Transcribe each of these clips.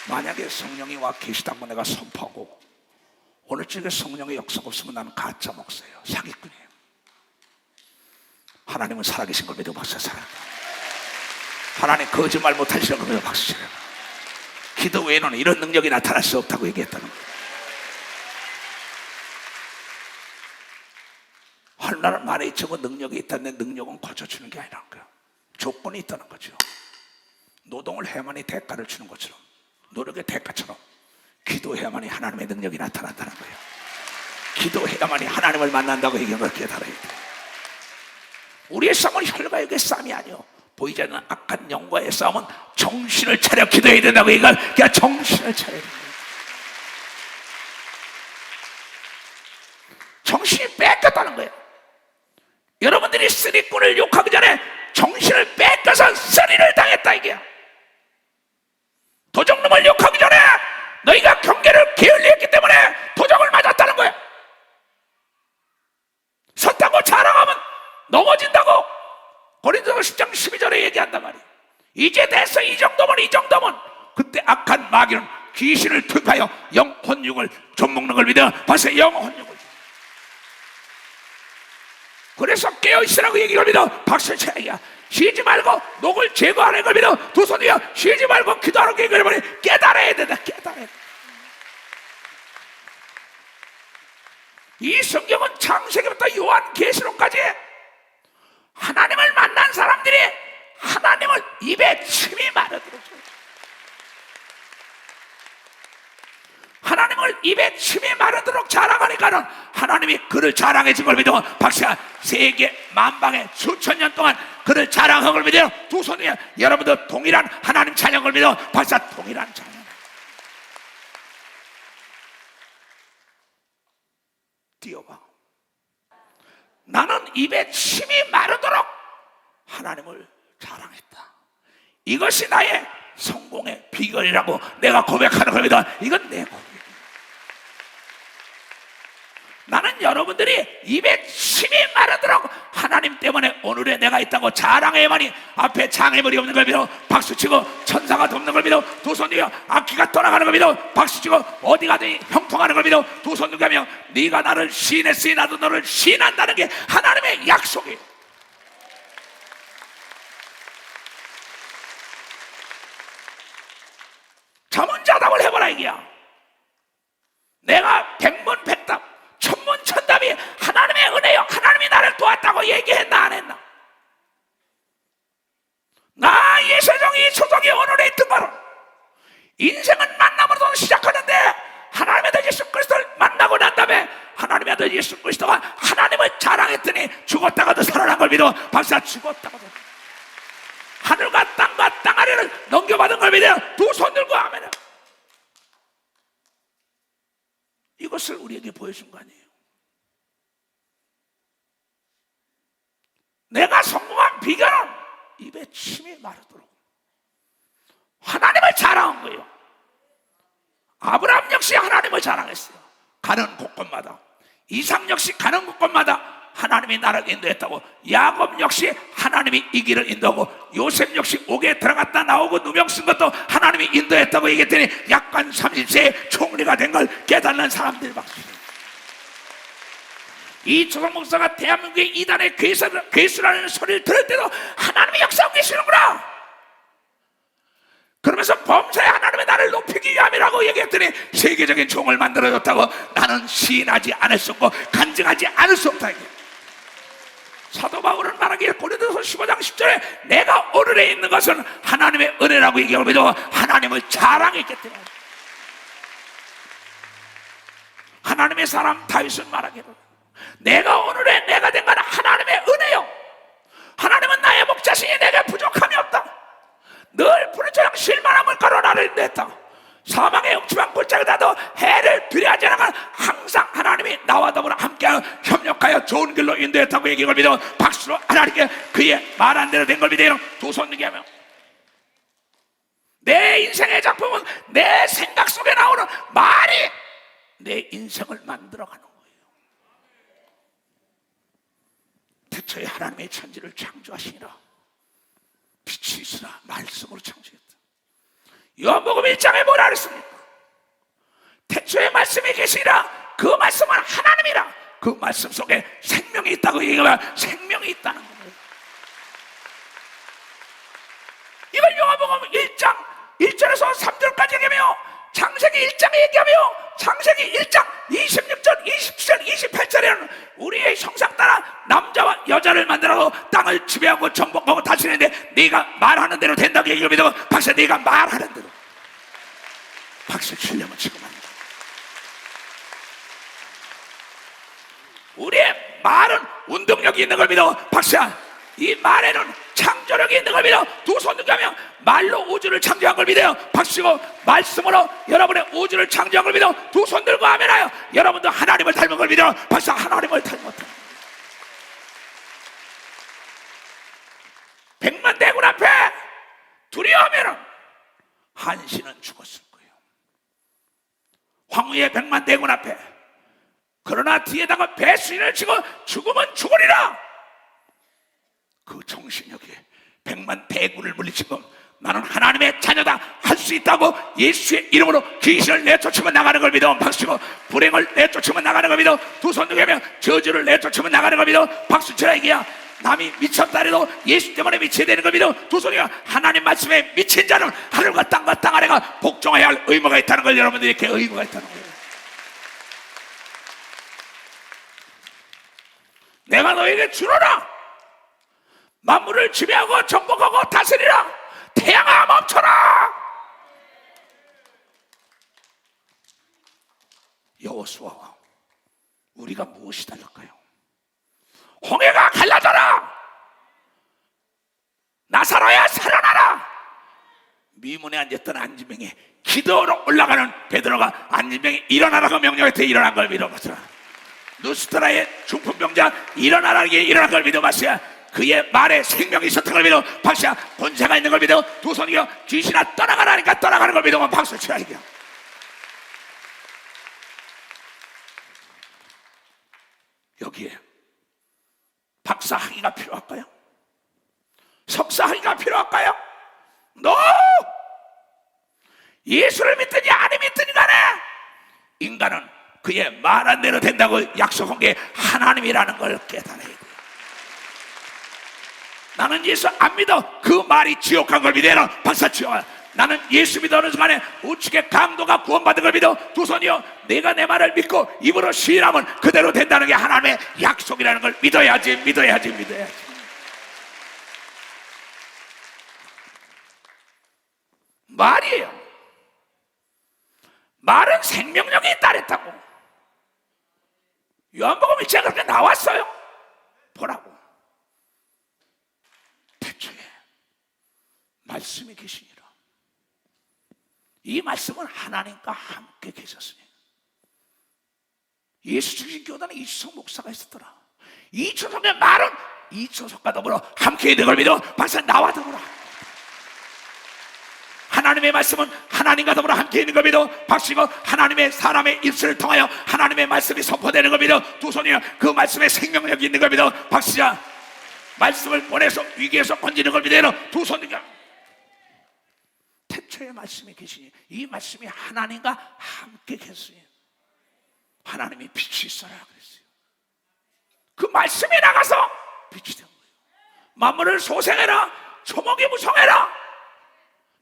만약에 성령이 와 계시다고 내가 선포하고 오늘 저녁에 성령의 역사가 없으면 나는 가짜 목사예요. 사기꾼이에요. 하나님은 살아계신 걸 믿어 박수 쳐라. 하나님 거짓말 못하시는 걸 믿어 박수 쳐라. 기도 외에는 이런 능력이 나타날 수 없다고 얘기했다는 거예요. 하나님 말에 저거 능력이 있다는데 능력은 고쳐주는 게 아니라는 거예요. 조건이 있다는 거죠. 노동을 해야만이 대가를 주는 것처럼, 노력의 대가처럼 기도해야만이 하나님의 능력이 나타난다는 거예요. 기도해야만이 하나님을 만난다고 얘기한 걸 깨달아야 돼요. 우리의 싸움은 혈과 육의 싸움이 아니요, 보이지 않는 악한 영과의 싸움은 정신을 차려 기도해야 된다고 얘기한, 그냥 정신을 차려야 된다. 정신이 뺏겼다는 거예요. 여러분들이 쓰리꾼을 욕하기 전에 정신을 뺏겨서 쓰리를 당했다 이게야. 도적놈을 욕하기 전에 너희가 경계를 게을리했기 때문에 도적을 맞았다는 거야. 섰다고 자랑하면 넘어진다고 고린도서 10장 12절에 얘기한단 말이야. 이제 됐어. 이 정도면 그때 악한 마귀는 귀신을 투입하여 영혼육을 좀먹는 걸 믿어. 벌써 영혼육을. 그래서 깨어있으라고 얘기를 믿어. 박수 쳐야. 쉬지 말고 녹을 제거하는 걸 믿어. 두 손 위에 쉬지 말고 기도하는 게 여러분이 깨달아야 된다. 깨달아야 된다. 이 성경은 창세기부터 요한계시록까지 하나님을 만난 사람들이 하나님을 입에 침이 마르도록, 하나님을 입에 침이 마르도록 자랑하니까는 하나님이 그를 자랑해 준 걸 믿어. 박수야. 세계 만방에 수천 년 동안 그를 자랑한 걸 믿어. 두 손 위에 여러분들 동일한 하나님 찬양을 믿어. 박수야. 동일한 찬양. 뛰어봐. 나는 입에 침이 마르도록 하나님을 자랑했다. 이것이 나의 성공의 비결이라고 내가 고백하는 겁니다. 이건 내 고백이에요. 나는 여러분들이 입에 침이 마르도록 하나님 때문에 오늘의 내가 있다고 자랑해야만이 앞에 장애물이 없는 걸 믿어 박수치고 천사가 돕는 걸 믿어 두 손 들며 악기가 떠나가는 걸 믿어 박수치고 어디 가든지 형통하는 걸 믿어 두 손 들며 네가 나를 시인했으니 나도 너를 시인한다는 게 하나님의 약속이에요. 자문자답을 해보라 이게야. 내가 백문백답 천문천답이 하나님의 은혜요 하나님이 나를 도왔다고 얘기했나 안 했나? 나 예세정이 초석이 오늘에 있던 거로 인생은 만남으로 시작하는데 하나님의 아들 예수 그리스도를 만나고 난 다음에 하나님의 아들 예수 그리스도가 하나님을 자랑했더니 죽었다가도 살아난 걸 믿어 박사 죽었다가도 하늘과 땅과 땅 아래를 넘겨받은 걸 믿어 두 손 들고 아멘. 이것을 우리에게 보여준 거 아니에요. 내가 성공한 비결은 입에 침이 마르도록 하나님을 자랑한 거예요. 아브라함 역시 하나님을 자랑했어요. 가는 곳곳마다. 이삭 역시 가는 곳곳마다 하나님이 나를 인도했다고. 야곱 역시 하나님이 이 길을 인도하고 요셉 역시 옥에 들어갔다 나오고 누명 쓴 것도 하나님이 인도했다고 얘기했더니 약간 30세에 총리가 된 걸 깨닫는 사람들 박수. 이 조성 목사가 대한민국의 이단의 괴수라는 소리를 들을 때도 하나님의 역사하고 계시는구나. 그러면서 범사에 하나님의 나를 높이기 위함이라고 얘기했더니 세계적인 종을 만들어줬다고. 나는 시인하지 않을 수 없고 간증하지 않을 수 없다. 사도 바울은 말하기에 고린도서 15장 10절에 내가 오늘에 있는 것은 하나님의 은혜라고 얘기하고 믿어 하나님을 자랑했기 때문에. 하나님의 사람 다윗은 말하기를 내가 오늘의 내가 된 건 하나님의 은혜요 하나님은 나의 목자시니 내게 부족함이 없다. 늘 푸른처럼 실만한 물가로 나를 냈다. 사망의 음침한 골짜기라도 해를 두려워하지 않아 항상 하나님이 나와 더불어 함께하여 협력하여 좋은 길로 인도했다고 얘기를 믿어 박수로 하나님께 그의 말한 대로 된 걸 믿어 두 손 들게 하며 내 인생의 작품은 내 생각 속에 나오는 말이 내 인생을 만들어가는 거예요. 태초에 하나님의 천지를 창조하시니라. 빛이 있으나 말씀으로 창조했다. 요한복음 1장에 뭐라 그랬습니까? 태초에 말씀이 계시니라. 그 말씀은 하나님이라. 그 말씀 속에 생명이 있다고 얘기하면 생명이 있다는 거예요. 이걸 요한복음 1장 1절에서 3절까지 얘기하며 창세기 1장에 얘기하며 창세기 1장 26절, 27절, 28절에는 우리의 형상 따라 남자와 여자를 만들어서 땅을 지배하고 정복하고 다스리는데 네가 말하는 대로 된다고 얘기를 믿어 박사 네가 말하는 대로 박수 치려면 지금 합니다. 우리의 말은 운동력이 있는 걸 믿어 박사 이 말에는 창조력이 있는 걸 믿어 두 손 들고 하면 말로 우주를 창조한 걸 믿어요. 박수고 말씀으로 여러분의 우주를 창조한 걸 믿어 두 손 들고 아멘하여 여러분도 하나님을 닮은 걸 믿어 박수 하나님을 닮았다. 백만 대군 앞에 두려워하면 한시는 죽었을 거예요. 황후의 백만 대군 앞에 그러나 뒤에다가 배수인을 치고 죽으면 죽으리라. 그 정신력에 백만 대군을 물리치고 나는 하나님의 자녀다 할 수 있다고 예수의 이름으로 귀신을 내쫓으면 나가는 걸 믿어 박수치고 불행을 내쫓으면 나가는 걸 믿어 두 손 들고 하면 저주를 내쫓으면 나가는 걸 믿어 박수치라 이게야. 남이 미쳤다 해도 예수 때문에 미쳐야 되는 걸 믿어 두 손이가 하나님 말씀에 미친 자는 하늘과 땅과 땅 아래가 복종해야 할 의무가 있다는 걸 여러분들이 이렇게 의무가 있다는 거예요. 내가 너에게 주노라. 만물을 지배하고 정복하고 다스리라. 태양아 멈춰라. 여호수아와 우리가 무엇이 다를까요? 홍해가 갈라져라. 나사로야 살아나라. 미문에 앉았던 안진병이 기도로 올라가는 베드로가 안진병이 일어나라고 명령할 때 일어난 걸 믿어보더라. 누스트라의 중풍병자 일어나라기에 일어난 걸 믿어 박수야. 그의 말에 생명이 있었던 걸 믿어 박수야. 권세가 있는 걸 믿어 두 손이여 귀신아 떠나가라니까 떠나가는 걸 믿으면 박수 쳐야 이겨. 여기에 박사 학위가 필요할까요? 석사 학위가 필요할까요? No! 예수를 믿든지 안 믿든지 간에 인간은 그의 말한 대로 된다고 약속한 게 하나님이라는 걸 깨달아야 돼요. 나는 예수 안 믿어. 그 말이 지옥한 걸 믿어라. 박사 치워. 나는 예수 믿어 어느 순간에 우측의 강도가 구원받은 걸 믿어 두 손이요 내가 내 말을 믿고 입으로 시인하면 그대로 된다는 게 하나님의 약속이라는 걸 믿어야지. 말이에요. 말은 생명력이 있다 그랬다고. 요한복음 1장에 그렇게 나왔어요. 보라고. 태초에 말씀이 계시니라. 이 말씀은 하나님과 함께 계셨으니. 예수 중심 교단에 이초석 목사가 있었더라. 이초석의 말은 이초석과 더불어 함께 있는 걸 믿어 박사 나와 더불어. 하나님의 말씀은 하나님과 더불어 함께 있는 걸 믿어 박수고 하나님의 사람의 입술을 통하여 하나님의 말씀이 선포되는 걸 믿어 두 손이여 그 말씀에 생명력이 있는 걸 믿어 박수야. 말씀을 보내서 위기에서 건지는 걸 믿어 두 손이여 태초에 말씀이 계시니 이 말씀이 하나님과 함께 계시니 하나님이 빛이 있어라 그랬어요. 그 말씀이 나가서 빛이 된 거예요. 만물을 소생해라. 초목이 무성해라.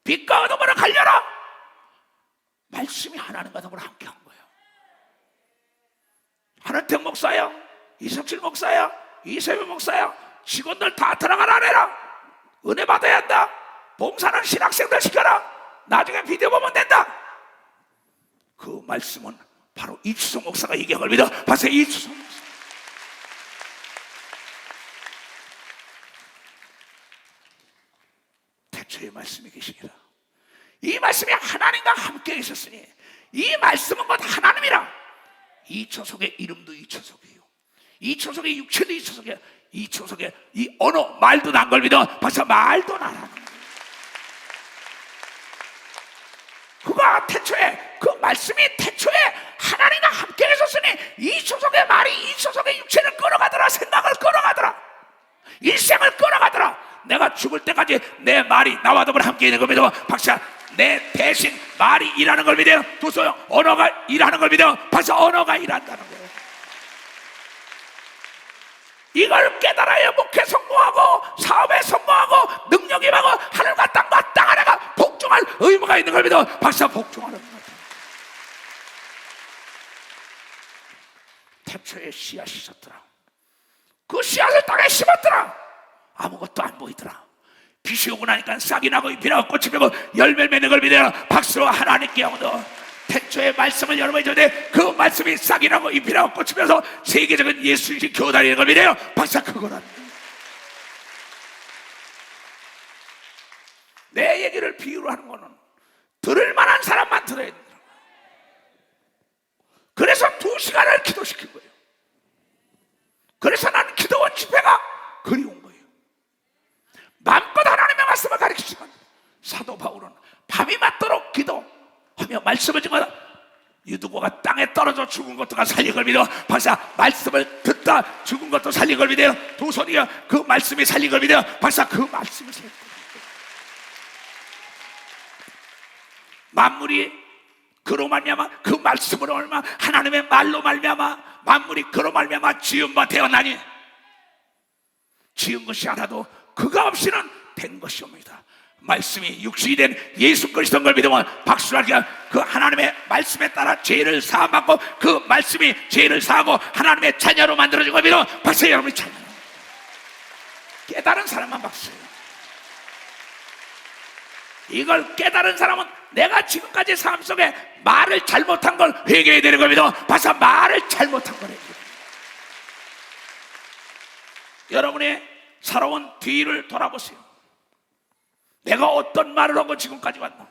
빛과 어둠으로 갈려라. 말씀이 하나님과 더불어 함께 한 거예요. 한은택 목사야, 이석칠 목사야, 이세배 목사야, 직원들 다 들어가라 해라. 은혜 받아야 한다. 봉사는 신학생들 시켜라. 나중에 비디오 보면 된다. 그 말씀은 바로 이추석 목사가 얘기한 걸 믿어. 봤어요? 이추석 목사. 태초에 말씀이 계시니라. 이 말씀이 하나님과 함께 있었으니 이 말씀은 곧 하나님이라. 이초석의 이름도 이초석이에요. 이초석의 육체도 이초석이에요. 이초석의 이 언어 말도 난 걸 믿어. 벌써 말도 나라는 거예요. 그가 태초에 그 말씀이 태초에 하나님과 함께 있었으니 이초석의 말이 이초석의 육체를 끌어가더라. 생각을 끌어가더라. 일생을 끌어가더라. 내가 죽을 때까지 내 말이 나와 더불어 함께 있는 걸 믿어. 박사 내 대신 말이 일하는 걸 믿어요. 두 손 언어가 일하는 걸 믿어. 박사 언어가 일한다는 거예요. 이걸 깨달아야 목회 성공하고 사업에 성공하고 능력이 많고 하늘과 땅과 땅 하나가 복종할 의무가 있는 걸 믿어. 박사 복종하는 것 같아요. 태초에 씨앗이 있었더라. 그 씨앗을 땅에 심었더라. 아무것도 안 보이더라. 빛이 오고 나니까 싹이 나고 잎이 나고 꽃이 피고 열매를 맺는 걸 믿어라. 박수로 하나님께 영도 태초의 말씀을 여러분이 전에 그 말씀이 싹이 나고 잎이 나고 꽃이 피어서 세계적인 예수님 교단이 되는 걸 믿어요. 박사 그거란 내 얘기를 비유로 하는 거는 들을 만한 사람만 들어야 된다. 그래서 2시간을 기도시킨 거예요. 그래서 나는 기도원 집회가 그리운 거예요. 마음껏 하나님의 말씀을 가르치지만 사도 바울은 밤이 맞도록 기도하며 말씀을 증거하다 유두고가 땅에 떨어져 죽은 것도가 살린 걸 믿어. 박사 말씀을 듣다 죽은 것도 살린 걸 믿어요. 두 손이여 그 말씀이 살린 걸 믿어요. 박사 그 말씀이 살린 걸 믿어요. 만물이 그로 말미암아 그 말씀으로 얼마 하나님의 말로 말미암아 만물이 그로 말미암아 지은 바 되었나니 지은 것이 하나도 그가 없이는 된 것이 옵니다. 말씀이 육신이 된 예수 그리스도인 걸 믿으면 박수라기가 그 하나님의 말씀에 따라 죄를 사함받고 그 말씀이 죄를 사하고 하나님의 자녀로 만들어진 걸 믿으면 박수. 여러분이 자녀 깨달은 사람만 박수예요. 이걸 깨달은 사람은 내가 지금까지 삶 속에 말을 잘못한 걸 회개해야 되는 걸 믿어. 박수. 말을 잘못한 거래. 여러분의 살아온 뒤를 돌아보세요. 내가 어떤 말을 하고 지금까지 왔나?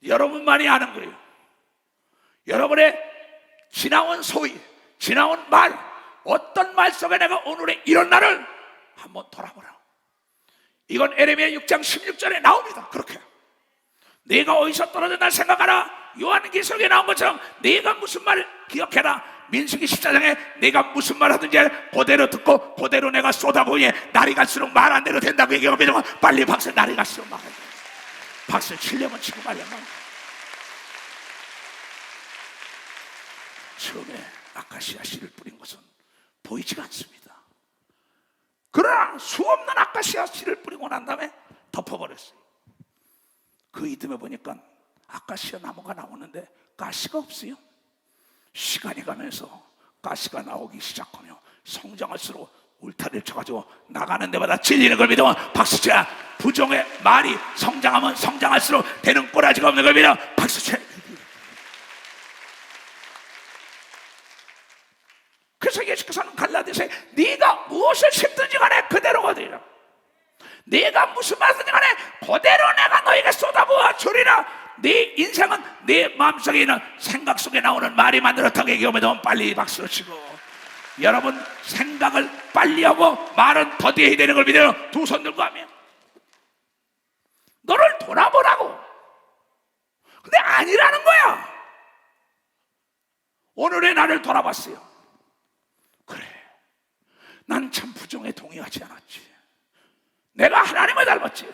여러분만이 아는 거예요. 여러분의 지나온 소위, 지나온 말, 어떤 말 속에 내가 오늘의 이런 날을 한번 돌아보라. 이건 에레미야 6장 16절에 나옵니다. 그렇게 네가 어디서 떨어졌나 생각하라. 요한계시록에 나온 것처럼 네가 무슨 말을 기억해라. 민수기 14장에 내가 무슨 말 하든지 그대로 듣고 그대로 내가 쏟아보니 날이 갈수록 말 안 대로 된다고 얘기하면 빨리 박수. 날이 갈수록 말해야 돼. 박수 치려면 치고 말려면. 처음에 아카시아 씨를 뿌린 것은 보이지가 않습니다. 그러나 수없는 아카시아 씨를 뿌리고 난 다음에 덮어버렸어요. 그 이듬해 보니까 아카시아 나무가 나오는데 가시가 없어요. 시간이 가면서 가시가 나오기 시작하며 성장할수록 울타리를 쳐가지고 나가는 데마다 찔리는 걸 믿으면 박수쳐. 부종의 말이 성장하면 성장할수록 되는 꼬라지가 없는 걸 믿어 박수쳐. 그래서 예수께서는 갈라디아서에 네가 무엇을 심든지 간에 그대로가 되리라. 네가 무슨 말든지 간에 그대로 내가 너에게 쏟아부어 주리라. 네 인생은 네 마음속에 있는 생각 속에 나오는 말이 만들었다고 얘기하면 빨리 박수를 치고. 여러분 생각을 빨리 하고 말은 더디해야 되는 걸 믿어요. 두 손 들고 하면 너를 돌아보라고. 근데 아니라는 거야. 오늘의 나를 돌아봤어요. 그래, 난 참 부정에 동의하지 않았지. 내가 하나님을 닮았지.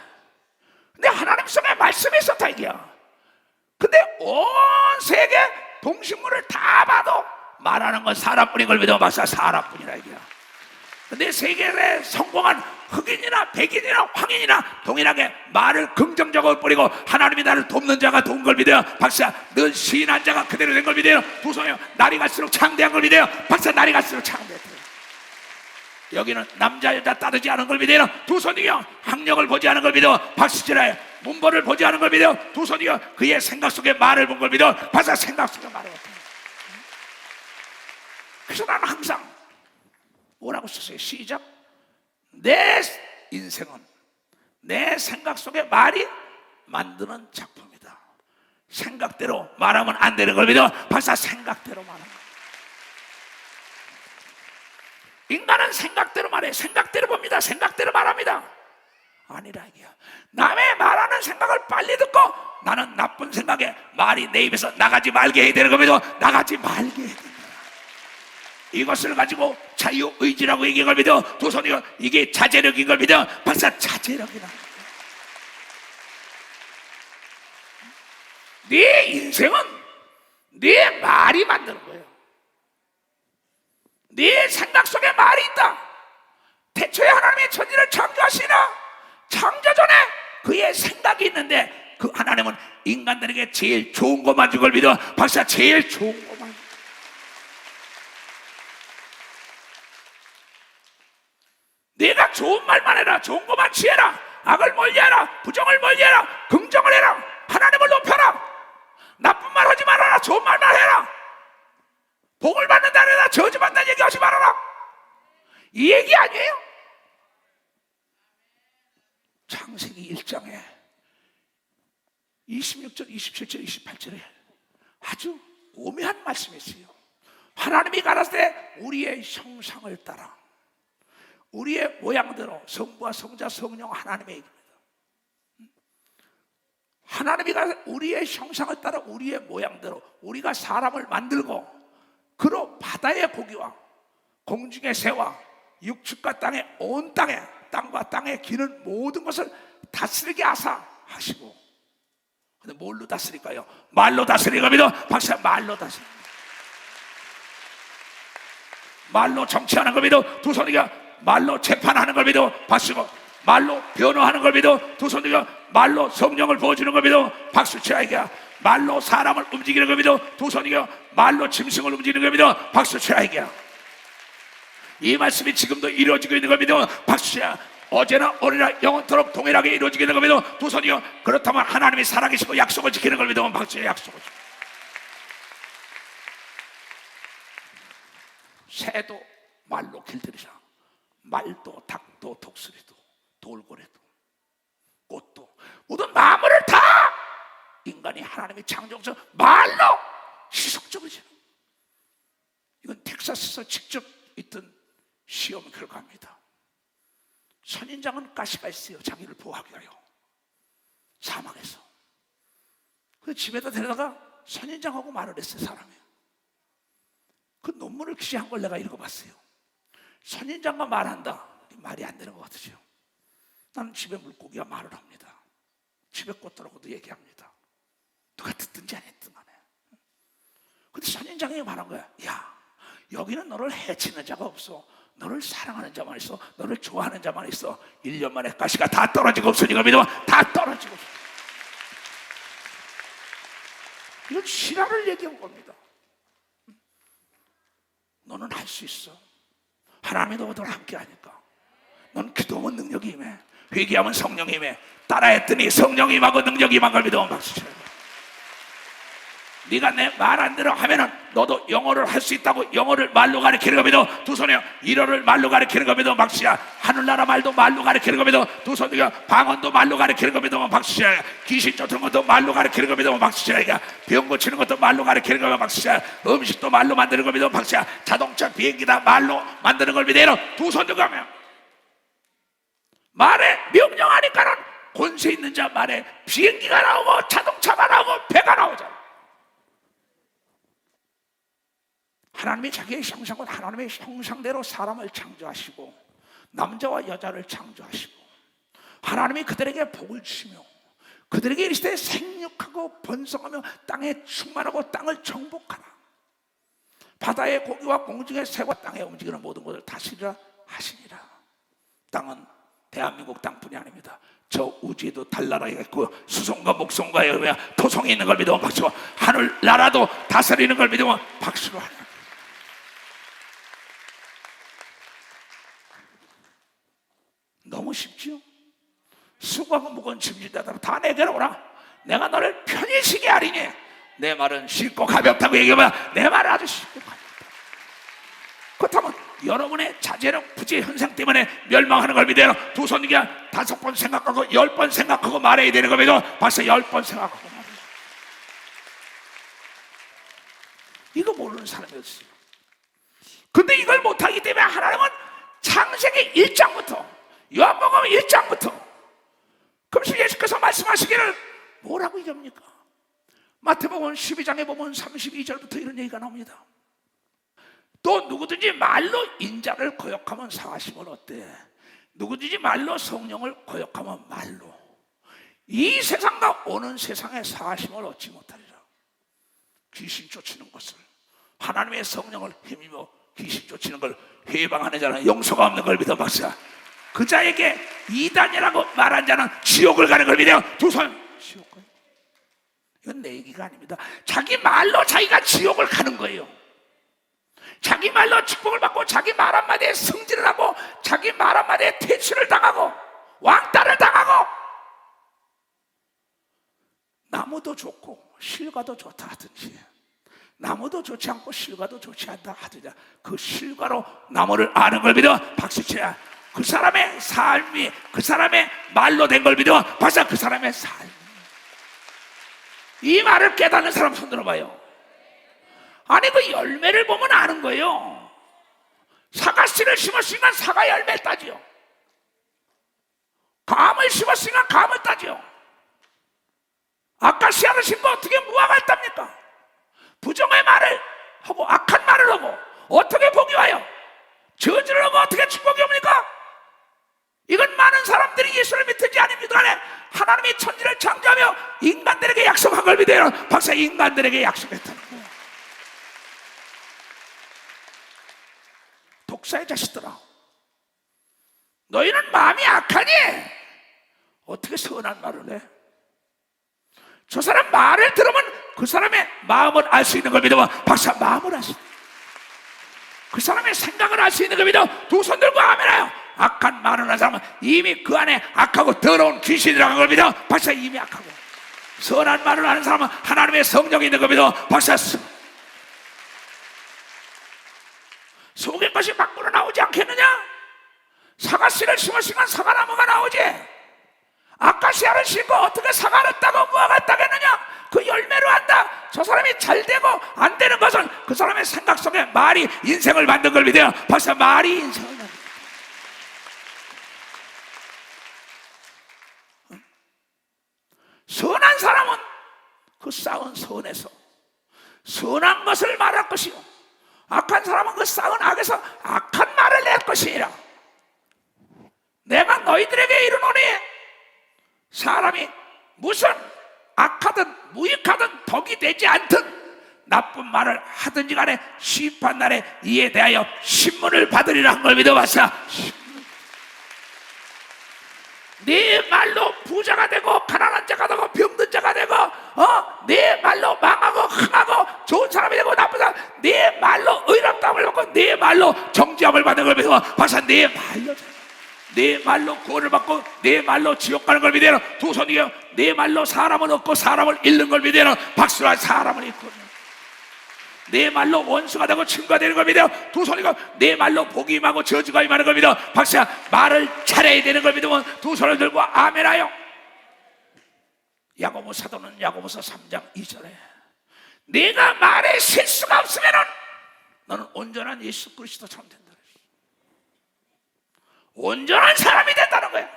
근데 하나님 속에 말씀이 있었다 이게야. 근데 온 세계 동식물을 다 봐도 말하는 건 사람뿐인 걸 믿어 봤어. 사람뿐이라 이게야. 근데 세계에 성공한 흑인이나 백인이나 황인이나 동일하게 말을 긍정적으로 뿌리고 하나님이 나를 돕는 자가 도운 걸 믿어요. 박사, 늘 시인한 자가 그대로 된 걸 믿어요. 두 손이요. 날이 갈수록 창대한 걸 믿어요. 박사, 날이 갈수록 창대해요. 여기는 남자 여자 따르지 않은 걸 믿어요. 두 손이요. 학력을 보지 않은 걸 믿어 박수치라요. 문벌을 보지 않은 걸 믿어 두 손이요. 그의 생각 속에 말을 본 걸 믿어 박사, 생각 속에 말을. 그래서 나는 항상 뭐라고 썼어요? 시작. 내 인생은 내 생각 속에 말이 만드는 작품이다. 생각대로 말하면 안 되는 걸 믿어 박사, 생각대로 말하는. 인간은 생각대로 말해. 생각대로 봅니다. 생각대로 말합니다. 아니라 이게야. 남의 말하는 생각을 빨리 듣고 나는 나쁜 생각에 말이 내 입에서 나가지 말게 해야 되는 겁니다. 나가지 말게 해야 된다. 이것을 가지고 자유의지라고 얘기한 걸 믿어 두 손이요. 이게 자제력인 걸 믿어 박사, 자제력이라. 네 인생은 네 말이 만드는 거예요. 네 생각 속에 말이 있다. 태초에 하나님이 천지를 창조하시나 창조 전에 그의 생각이 있는데 그 하나님은 인간들에게 제일 좋은 것만 준 걸 믿어 박사, 제일 좋은 것만. 네가 좋은 말만 해라. 좋은 것만 취해라. 악을 멀리해라. 부정을 멀리해라. 긍정을 해라. 하나님을 높여라. 나쁜 말 하지 말아라. 좋은 말만 해라. 복을 받는다는 애나 저주받는다는 얘기 하지 말아라. 이 얘기 아니에요? 창세기 1장에 26절, 27절, 28절에 아주 오묘한 말씀이 있어요. 하나님이 가라사대 때 우리의 형상을 따라 우리의 모양대로 성부와 성자 성령 하나님의 얘기입니다. 하나님이 가라사대 우리의 형상을 따라 우리의 모양대로 우리가 사람을 만들고 그로 바다의 고기와 공중의 새와 육축과 땅의 온 땅에 땅과 땅에 기는 모든 것을 다스리게 하사 하시고. 근데 뭘로 다스릴까요? 말로 다스리는 겁니다. 박사, 말로 다스리. 말로 정치하는 걸 믿어 두 손이가 말로 재판하는 걸 믿어 박수고. 말로 변호하는 걸 믿어 두 손이가 말로 성령을 부어주는 걸 믿어 박수 치라이가. 말로 사람을 움직이는 걸 믿어 두 손이가 말로 짐승을 움직이는 걸 믿어 박수 치라이가. 이 말씀이 지금도 이루어지고 있는 걸 믿어 박수 치라. 어제나 오늘이나 영원토록 동일하게 이루어지게 되는 걸 믿어 두 손이요. 그렇다면 하나님이 살아계시고 약속을 지키는 걸 믿어 박수 치라. 약속을 지키는. 새도 말로 길들이자. 말도 닭도 독수리도 돌고래도 꽃도 모든 만물을 다 인간이 하나님의 창조에서 말로 시속적으로 지는. 이건 텍사스에서 직접 있던 시험 결과입니다. 선인장은 가시가 있어요. 자기를 보호하기 위하여 사막에서. 그 집에다 데려다가 선인장하고 말을 했어요. 사람이. 그 논문을 기재한 걸 내가 읽어봤어요. 선인장과 말한다. 말이 안 되는 것 같으죠. 나는 집에 물고기가 말을 합니다. 집에 꽃더라고도 얘기합니다. 누가 듣든지 안 했든 간에. 근데 선인장이 말한 거야. 야, 여기는 너를 해치는 자가 없어. 너를 사랑하는 자만 있어. 너를 좋아하는 자만 있어. 1년 만에 가시가 다 떨어지고 없으니까 믿으면 다 떨어지고 없어. 이건 실화를 얘기한 겁니다. 너는 할 수 있어. 하나님이 너희들 함께 하니까. 넌 기도하면 능력이 임해. 회개하면 성령이 임해. 따라했더니 성령이 임하고 능력이 임한 걸 믿으면 박수 쳐야 돼. 네가 내 말 안 들어 하면은 너도 영어를 할 수 있다고. 영어를 말로 가르치는 거 믿어. 두 손에 일어를 말로 가르치는 거 믿어. 박수야. 하늘나라 말도 말로 가르치는 거 믿어. 두 손에 방언도 말로 가르치는 거 믿어. 박수야. 귀신 쫓는 것도 말로 가르치는 거 믿어. 박수야. 병 고치는 것도 말로 가르치는 거 박수야. 음식도 말로 만드는 거 믿어. 박수야. 자동차 비행기 다 말로 만드는 걸 믿어. 두 손 들고 하면 말에 명령하니까는 권세 있는 자 말에 비행기가 나오고 자동차가 나오고 배가 나오잖아. 하나님이 자기의 형상과 하나님의 형상대로 사람을 창조하시고 남자와 여자를 창조하시고 하나님이 그들에게 복을 주시며 그들에게 이르시되 생육하고 번성하며 땅에 충만하고 땅을 정복하라. 바다의 고기와 공중의 새와 땅에 움직이는 모든 것을 다스리라 하시니라. 땅은 대한민국 땅뿐이 아닙니다. 저 우주에도 달나라가 있고 수송과 목송과 토성이 있는 걸 믿으면 박수고 하늘나라도 다스리는 걸 믿으면 박수로 하라. 너무 쉽죠? 수고하고 무거운 짐진다더라 다 내게로 오라. 내가 너를 편히 쉬게 하리니. 내 말은 쉽고 가볍다고 얘기하면 내 말은 아주 쉽고 가볍다. 그렇다면 여러분의 자제력 부재 현상 때문에 멸망하는 걸 믿어요. 두 손 그냥 5번 생각하고 10번 생각하고 말해야 되는 거 믿어. 벌써 10번 생각하고 말해요. 이거 모르는 사람이 없어요. 근데 이걸 못하기 때문에 하나님은 창세기 1장부터 요한복음 1장부터 그러면서 예수께서 말씀하시기를 뭐라고 얘기합니까? 마태복음 12장에 보면 32절부터 이런 얘기가 나옵니다. 또 누구든지 말로 인자를 거역하면 사하심은 어때? 누구든지 말로 성령을 거역하면 말로 이 세상과 오는 세상의 사하심을 얻지 못하리라. 귀신 쫓는 것을 하나님의 성령을 힘입어 귀신 쫓는 걸 해방하는 자는 용서가 없는 걸 믿어 박사. 그 자에게 이단이라고 말한 자는 지옥을 가는 걸 믿어요. 두 손 지옥 가요. 이건 내 얘기가 아닙니다. 자기 말로 자기가 지옥을 가는 거예요. 자기 말로 축복을 받고 자기 말 한마디에 승진을 하고 자기 말 한마디에 퇴출을 당하고 왕따를 당하고 나무도 좋고 실과도 좋다 하든지 나무도 좋지 않고 실과도 좋지 않다 하든지 그 실과로 나무를 아는 걸 믿어 박수쳐야. 그 사람의 삶이 그 사람의 말로 된 걸 믿어 박수. 그 사람의 삶. 이 말을 깨닫는 사람 손 들어봐요. 아니 그 열매를 보면 아는 거예요. 사과씨를 심었으니까 사과 열매를 따지요. 감을 심었으니까 감을 따지요. 아카시아를 심고 어떻게 무화과를 땁니까? 부정의 말을 하고 악한 말을 하고 어떻게 복이 와요? 저주를 하고 어떻게 축복이 옵니까? 이건 많은 사람들이 예수를 믿든지 안 믿든 간에 하나님이 천지를 창조하며 인간들에게 약속한 걸 믿어요. 박사 인간들에게 약속했다는 거예요. 독사의 자식들아, 너희는 마음이 악하니 어떻게 선한 말을 해? 저 사람 말을 들으면 그 사람의 마음을 알 수 있는 걸 믿어. 박사 마음을 알 수 있는, 그 사람의 생각을 알 수 있는 걸 믿어. 두 손 들고 아멘해요. 악한 말을 하는 사람은 이미 그 안에 악하고 더러운 귀신이 들어간 걸 믿어. 박사 이미 악하고. 선한 말을 하는 사람은 하나님의 성령이 있는 걸 믿어. 박사 속의 것이 밖으로 나오지 않겠느냐? 사과씨를 심었으니까 사과나무가 나오지. 아카시아를 심고 어떻게 사과를 따고 무화과를 따겠느냐? 그 열매로 한다. 저 사람이 잘 되고 안 되는 것은 그 사람의 생각 속에 말이 인생을 만든 걸 믿어요. 벌써 말이 인생을 만든 거예요. 선한 사람은 그 쌓은 선에서 선한 것을 말할 것이요, 악한 사람은 그 쌓은 악에서 악한 말을 낼 것이니라. 내가 너희들에게 이르노니 사람이 무슨 악하든 무익하든 덕이 되지 않든 나쁜 말을 하든지 간에 심판날에 이에 대하여 신문을 받으리라 한 걸 믿어봤어. 네 말로 부자가 되고 가난한 자가 되고 병든 자가 되고 네 말로 망하고 흥하고 좋은 사람이 되고 나쁜 사람, 네 말로 의롭다함을 받고 네 말로 정죄함을 받는 걸 믿어. 박사, 네 말로, 네 말로 구원을 받고 네 말로 지옥 가는 걸 믿어라. 두 손이요. 네 말로 사람을 얻고 사람을 잃는 걸 믿어라. 박수라. 사람을 잃고 네 말로 원수가 되고 친구가 되는 걸 믿어. 두 손이고 네 말로 복이 임하고 저주가 임하는 걸 믿어. 박수야. 말을 잘해야 되는 걸 믿으면 두 손을 들고 아멘하여. 야고보 사도는 야고보서 3장 2절에 네가 말에 실수가 없으면 너는 온전한 예수 그리스도처럼 된다. 온전한 사람이 된다는 거야.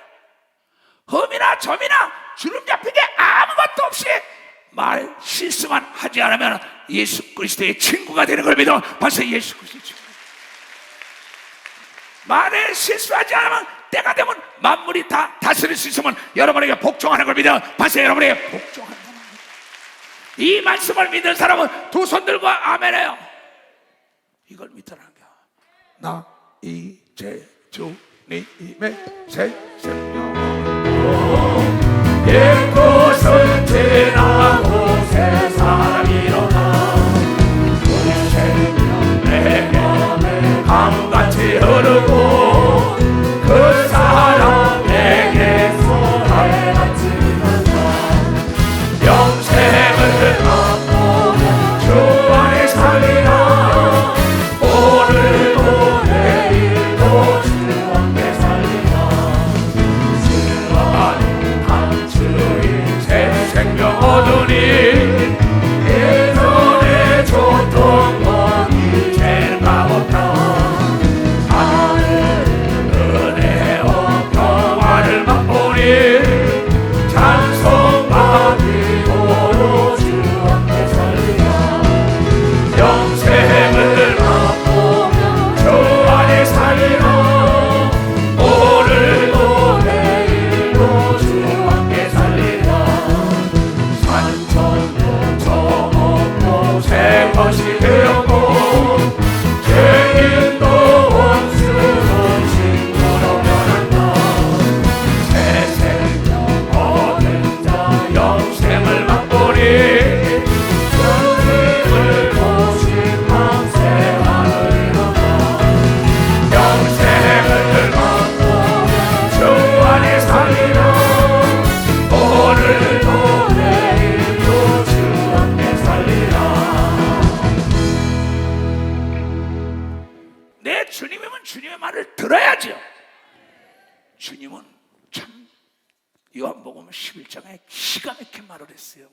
흠이나 점이나 주름 잡힌 게 아무것도 없이 말 실수만 하지 않으면 예수 그리스도의 친구가 되는 걸 믿어. 벌써 예수 그리스도의 친구. 말에 실수하지 않으면 때가 되면 만물이 다 다스릴 수 있으면 여러분에게 복종하는 걸 믿어. 벌써 여러분에게 복종한다는 거야. 이 말씀을 믿는 사람은 두 손 들고 아멘해요. 이걸 믿으라는 거야. 나 이제 주님의 새 생명 옛것을 지나고 새 사람이 일어나 우리 생명 내게 강같이 흐르고 그 사람에게서 달같이 영생을 맛보며 주 안에 살리라. 오늘도 내일도 주 함께 살리라. 주 안에 감추인 새 생명 얻으니 예전에 줬던 것 이제는 값없다. 하늘은 은혜와 평화를 맛보니 찬송받으리로 주 함께 살리라. 영생을 맛보며 주 안에 살리라. 오늘도 내일도 주 함께 살리라. 산천도 저먹고 새 것이 되었고 죄인도 원수는 친구로 변한다. 새 생명 얻은 자 영생을 맛보니 주님을 보신 밤새 하늘로다. 영생을 맛보며 주 안에 살리라. 오늘도 내일도 주 함께 살리라. 내 주님이면 주님의 말을 들어야죠. 주님은 참 요한복음 11장에 기가 막힌 말을 했어요.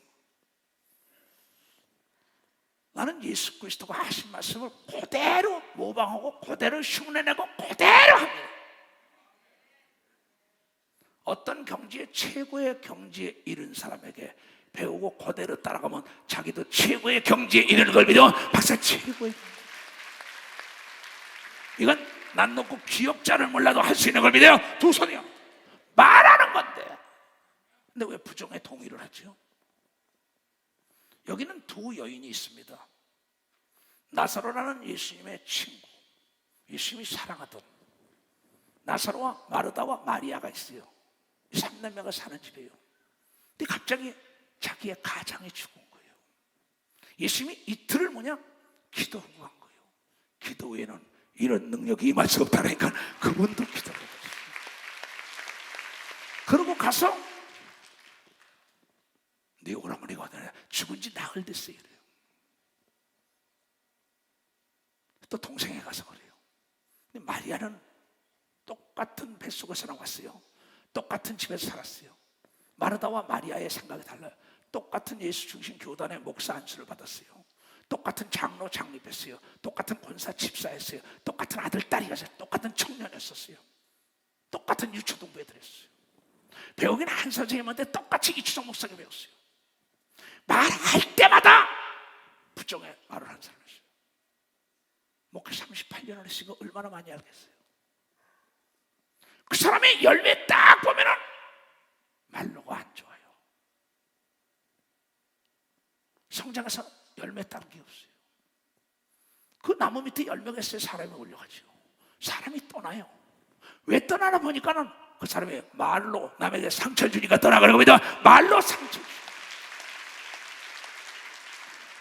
나는 예수 그리스도가 하신 말씀을 그대로 모방하고 그대로 흉내내고 그대로 합니다. 어떤 경지에 최고의 경지에 이른 사람에게 배우고 그대로 따라가면 자기도 최고의 경지에 이르는 걸 믿어. 박사 최고의 경지. 이건 난 놓고 기억자를 몰라도 할 수 있는 걸 믿어요. 두 손이요. 말하는 건데. 근데 왜 부정에 동의를 하죠? 여기는 두 여인이 있습니다. 나사로라는 예수님의 친구, 예수님이 사랑하던 나사로와 마르다와 마리아가 있어요. 이 3남매가 사는 집이에요. 근데 갑자기 자기의 가장이 죽은 거예요. 예수님이 이틀을 기도하고 간 거예요. 기도 후에는 이런 능력이 임할 수 없다니까 그분도 기도를 했어요. 그러고 가서 네 오라버니가 죽은 지 나흘 됐어요. 이래요. 또 동생에 가서 그래요. 근데 마리아는 똑같은 뱃속에서 나왔어요. 똑같은 집에서 살았어요. 마르다와 마리아의 생각이 달라요. 똑같은 예수 중심 교단의 목사 안수를 받았어요. 똑같은 장로 장립했어요. 똑같은 권사 집사했어요. 똑같은 아들 딸이었어요. 똑같은 청년이었어요. 똑같은 유초등부 애들이었어요. 배우기는 한 선생님한테 똑같이 이추성 목사가 배웠어요. 말할 때마다 부정의 말을 한 사람이었어요. 목회 38년을 했으니까 얼마나 많이 알겠어요. 그 사람의 열매 딱 보면은 말로가 안 좋아요. 성장해서 열매 따는 게 없어요. 그 나무 밑에 열매가 있어야 사람이 올려가죠. 사람이 떠나요. 왜 떠나나 보니까는 그 사람이 말로 남에게 상처를 주니까 떠나가는 겁니다. 말로 상처를 주니까.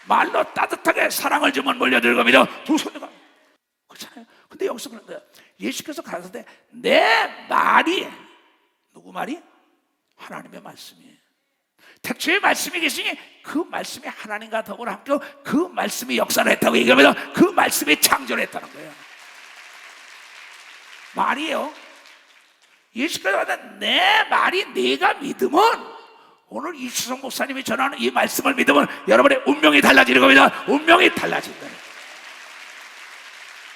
말로 따뜻하게 사랑을 주면 몰려들 겁니다. 두 손으로 가요. 그렇잖아요. 근데 여기서 그런데 예수께서 가라사대 내 말이 누구 말이? 하나님의 말씀이에요. 태초에 말씀이 계시니 그 말씀이 하나님과 더불어 함께 그 말씀이 역사를 했다고 얘기하면 그 말씀이 창조를 했다는 거예요. 말이에요. 예수께서 하는 내 말이 네가 믿으면, 오늘 이수성 목사님이 전하는 이 말씀을 믿으면 여러분의 운명이 달라지는 겁니다. 운명이 달라진다.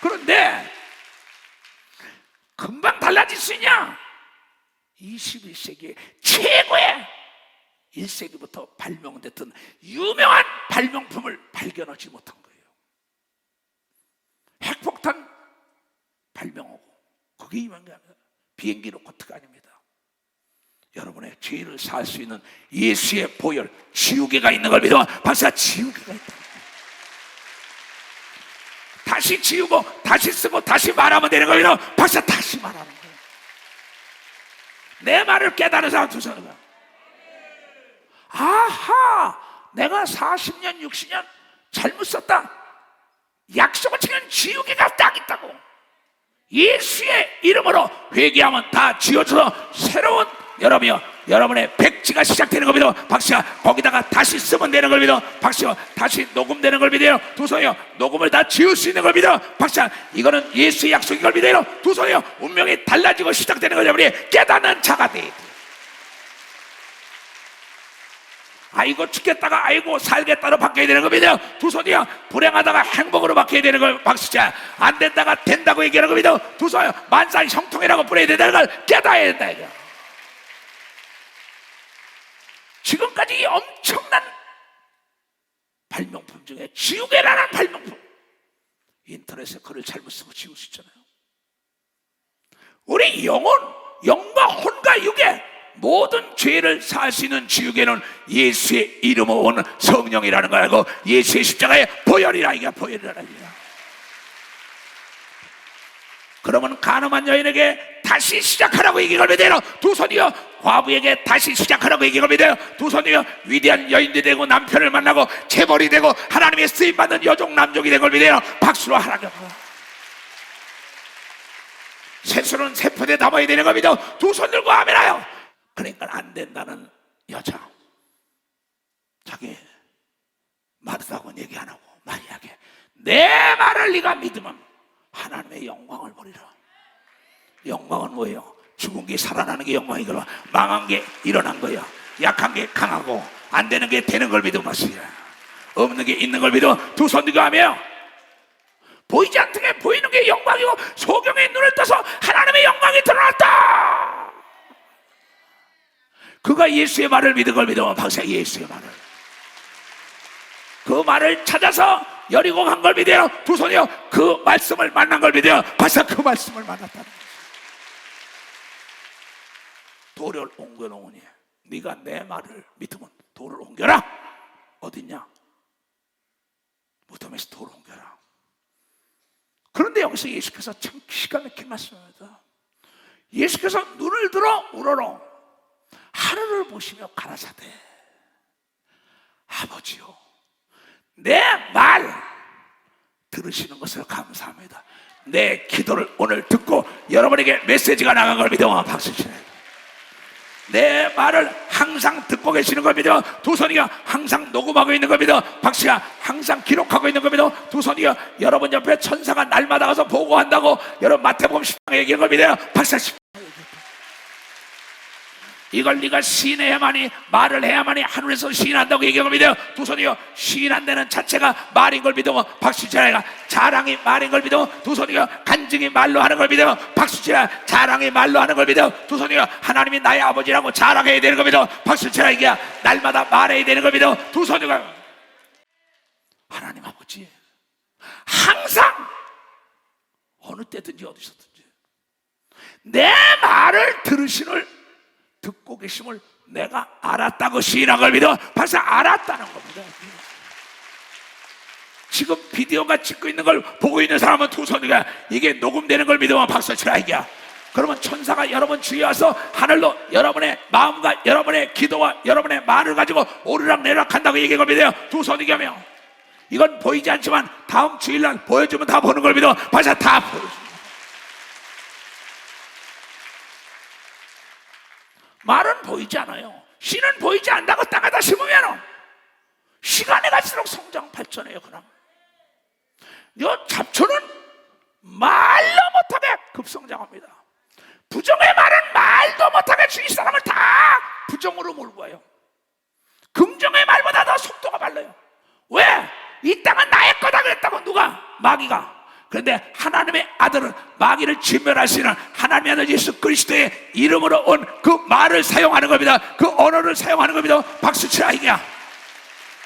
그런데 금방 달라질 수 있냐? 21세기의 최고의 1세기부터 발명됐던 유명한 발명품을 발견하지 못한 거예요. 핵폭탄 발명하고, 그게 유명한 게 아니라 비행기 로켓가 아닙니다. 여러분의 죄를 살 수 있는 예수의 보혈, 지우개가 있는 걸 믿으면 박사 지우개가 있다. 다시 지우고 다시 쓰고 다시 말하면 되는 겁니다. 박사 다시 말하는 거예요. 내 말을 깨달은 사람 두 손을 봐. 아하, 내가 40년 60년 잘못 썼다. 약속을 지키는 지우개가 딱 있다고. 예수의 이름으로 회개하면 다 지워져서 새로운 여러분의 백지가 시작되는 겁니다. 박씨가 거기다가 다시 쓰면 되는 겁니다. 박씨가 다시 녹음되는 걸 믿어요. 두 손이요, 녹음을 다 지울 수 있는 걸 믿어요. 박씨가 이거는 예수의 약속인 걸 믿어요. 두 손이요, 운명이 달라지고 시작되는 걸 여러분이 깨닫는 자가 돼야 돼요. 아이고 죽겠다가 아이고 살겠다로 바뀌어야 되는 겁니다. 두 손이요, 불행하다가 행복으로 바뀌어야 되는 걸 박씨자, 안 된다가 된다고 얘기하는 겁니다. 두 손이요, 만사 형통이라고 부려야 된다는 걸 깨달아야 된다 이거. 지금까지 이 엄청난 발명품 중에 지우개라는 발명품, 인터넷에 글을 잘못 쓰고 지울 수 있잖아요. 우리 영과 혼과 육의 모든 죄를 살 수 있는 지우개는 예수의 이름으로 오는 성령이라는 걸 알고, 예수의 십자가의 보혈이라, 이게 보혈이라. 그러면 가늠한 여인에게 다시 시작하라고 얘기를 믿어요. 두 손이요, 과부에게 다시 시작하라고 얘기를 믿어요. 두 손이요, 위대한 여인이 되고 남편을 만나고 재벌이 되고 하나님의 쓰임받는 여종 남족이 된 걸 믿어요. 박수로 하라고. 새수는 세포대에 담아야 되는 겁니다. 두 손 들고 아멘하여. 그러니까 안 된다는 여자, 자기 마르다고 얘기 안 하고 마리아에게 내 말을 네가 믿으면 하나님의 영광을 보리라. 영광은 뭐예요? 죽은 게 살아나는 게 영광이거든. 망한 게 일어난 거야. 약한 게 강하고 안 되는 게 되는 걸 믿으면 것이야. 없는 게 있는 걸 믿으면 두 손 들고 하며, 보이지 않는 게 보이는 게 영광이고 소경의 눈을 떠서 하나님의 영광이 드러났다. 그가 예수의 말을 믿은 걸 믿으면 박사, 예수의 말을, 그 말을 찾아서 여리고 간 걸 믿어요. 두 손이요, 그 말씀을 만난 걸 믿어요. 박사, 그 말씀을 만났다는 거죠. 돌을 옮겨놓으니 네가 내 말을 믿으면 돌을 옮겨라. 어딨냐? 무덤에서 돌을 옮겨라. 그런데 여기서 예수께서 참 기가 막힌 말씀입니다. 예수께서 눈을 들어 우러러 하늘을 보시며 가라사대, 아버지요, 내 말 들으시는 것을 감사합니다. 내 기도를 오늘 듣고 여러분에게 메시지가 나간 걸 믿어 박수 치네. 내 말을 항상 듣고 계시는 걸 믿어. 두 손이가 항상 녹음하고 있는 걸 믿어. 박씨가 항상 기록하고 있는 걸 믿어. 두 손이가 여러분 옆에 천사가 날마다 가서 보고한다고 여러분 마태복음 10장에 얘기한 걸 믿어요. 박사 10장. 이걸 네가 시인해야만이, 말을 해야만이 하늘에서 시인한다고 얘기한 걸 믿어요. 두 손이요. 시인한다는 자체가 말인 걸 믿으면 박수치라. 자랑이 말인 걸 믿으면 두 손이요. 간증이 말로 하는 걸 믿어요. 박수치라. 자랑이 말로 하는 걸 믿어요. 두 손이요. 하나님이 나의 아버지라고 자랑해야 되는 걸 믿어. 박수치라. 이게 날마다 말해야 되는 걸 믿어. 두 손이요. 하나님 아버지 항상 어느 때든지 어디서든지 내 말을 들으심을, 듣고 계심을 내가 알았다고 시인한 걸 믿어. 벌써 알았다는 겁니다. 지금 비디오가 찍고 있는 걸 보고 있는 사람은 두 손이가 이게 녹음되는 걸 믿으면 박수 치라 이게야. 그러면 천사가 여러분 주위에 와서 하늘로 여러분의 마음과 여러분의 기도와 여러분의 말을 가지고 오르락 내리락 한다고 얘기한 걸 믿어요. 두 손이가며 이건 보이지 않지만 다음 주일날 보여주면 다 보는 걸 믿어. 벌써 다 보여줍니다. 말은 보이지 않아요. 씨는 보이지 않다고 땅에다 심으면 시간이 갈수록 성장 발전해요. 그럼 요 잡초는 말로 못하게 급성장합니다. 부정의 말은 말도 못하게 주위 사람을 다 부정으로 몰고 와요. 긍정의 말보다 더 속도가 빨라요. 왜? 이 땅은 나의 거다 그랬다고 누가? 마귀가. 그런데 하나님의 아들은 마귀를 진멸할 수 있는 하나님의 아들 예수 그리스도의 이름으로 온 그 말을 사용하는 겁니다. 그 언어를 사용하는 겁니다. 박수치라 이게야.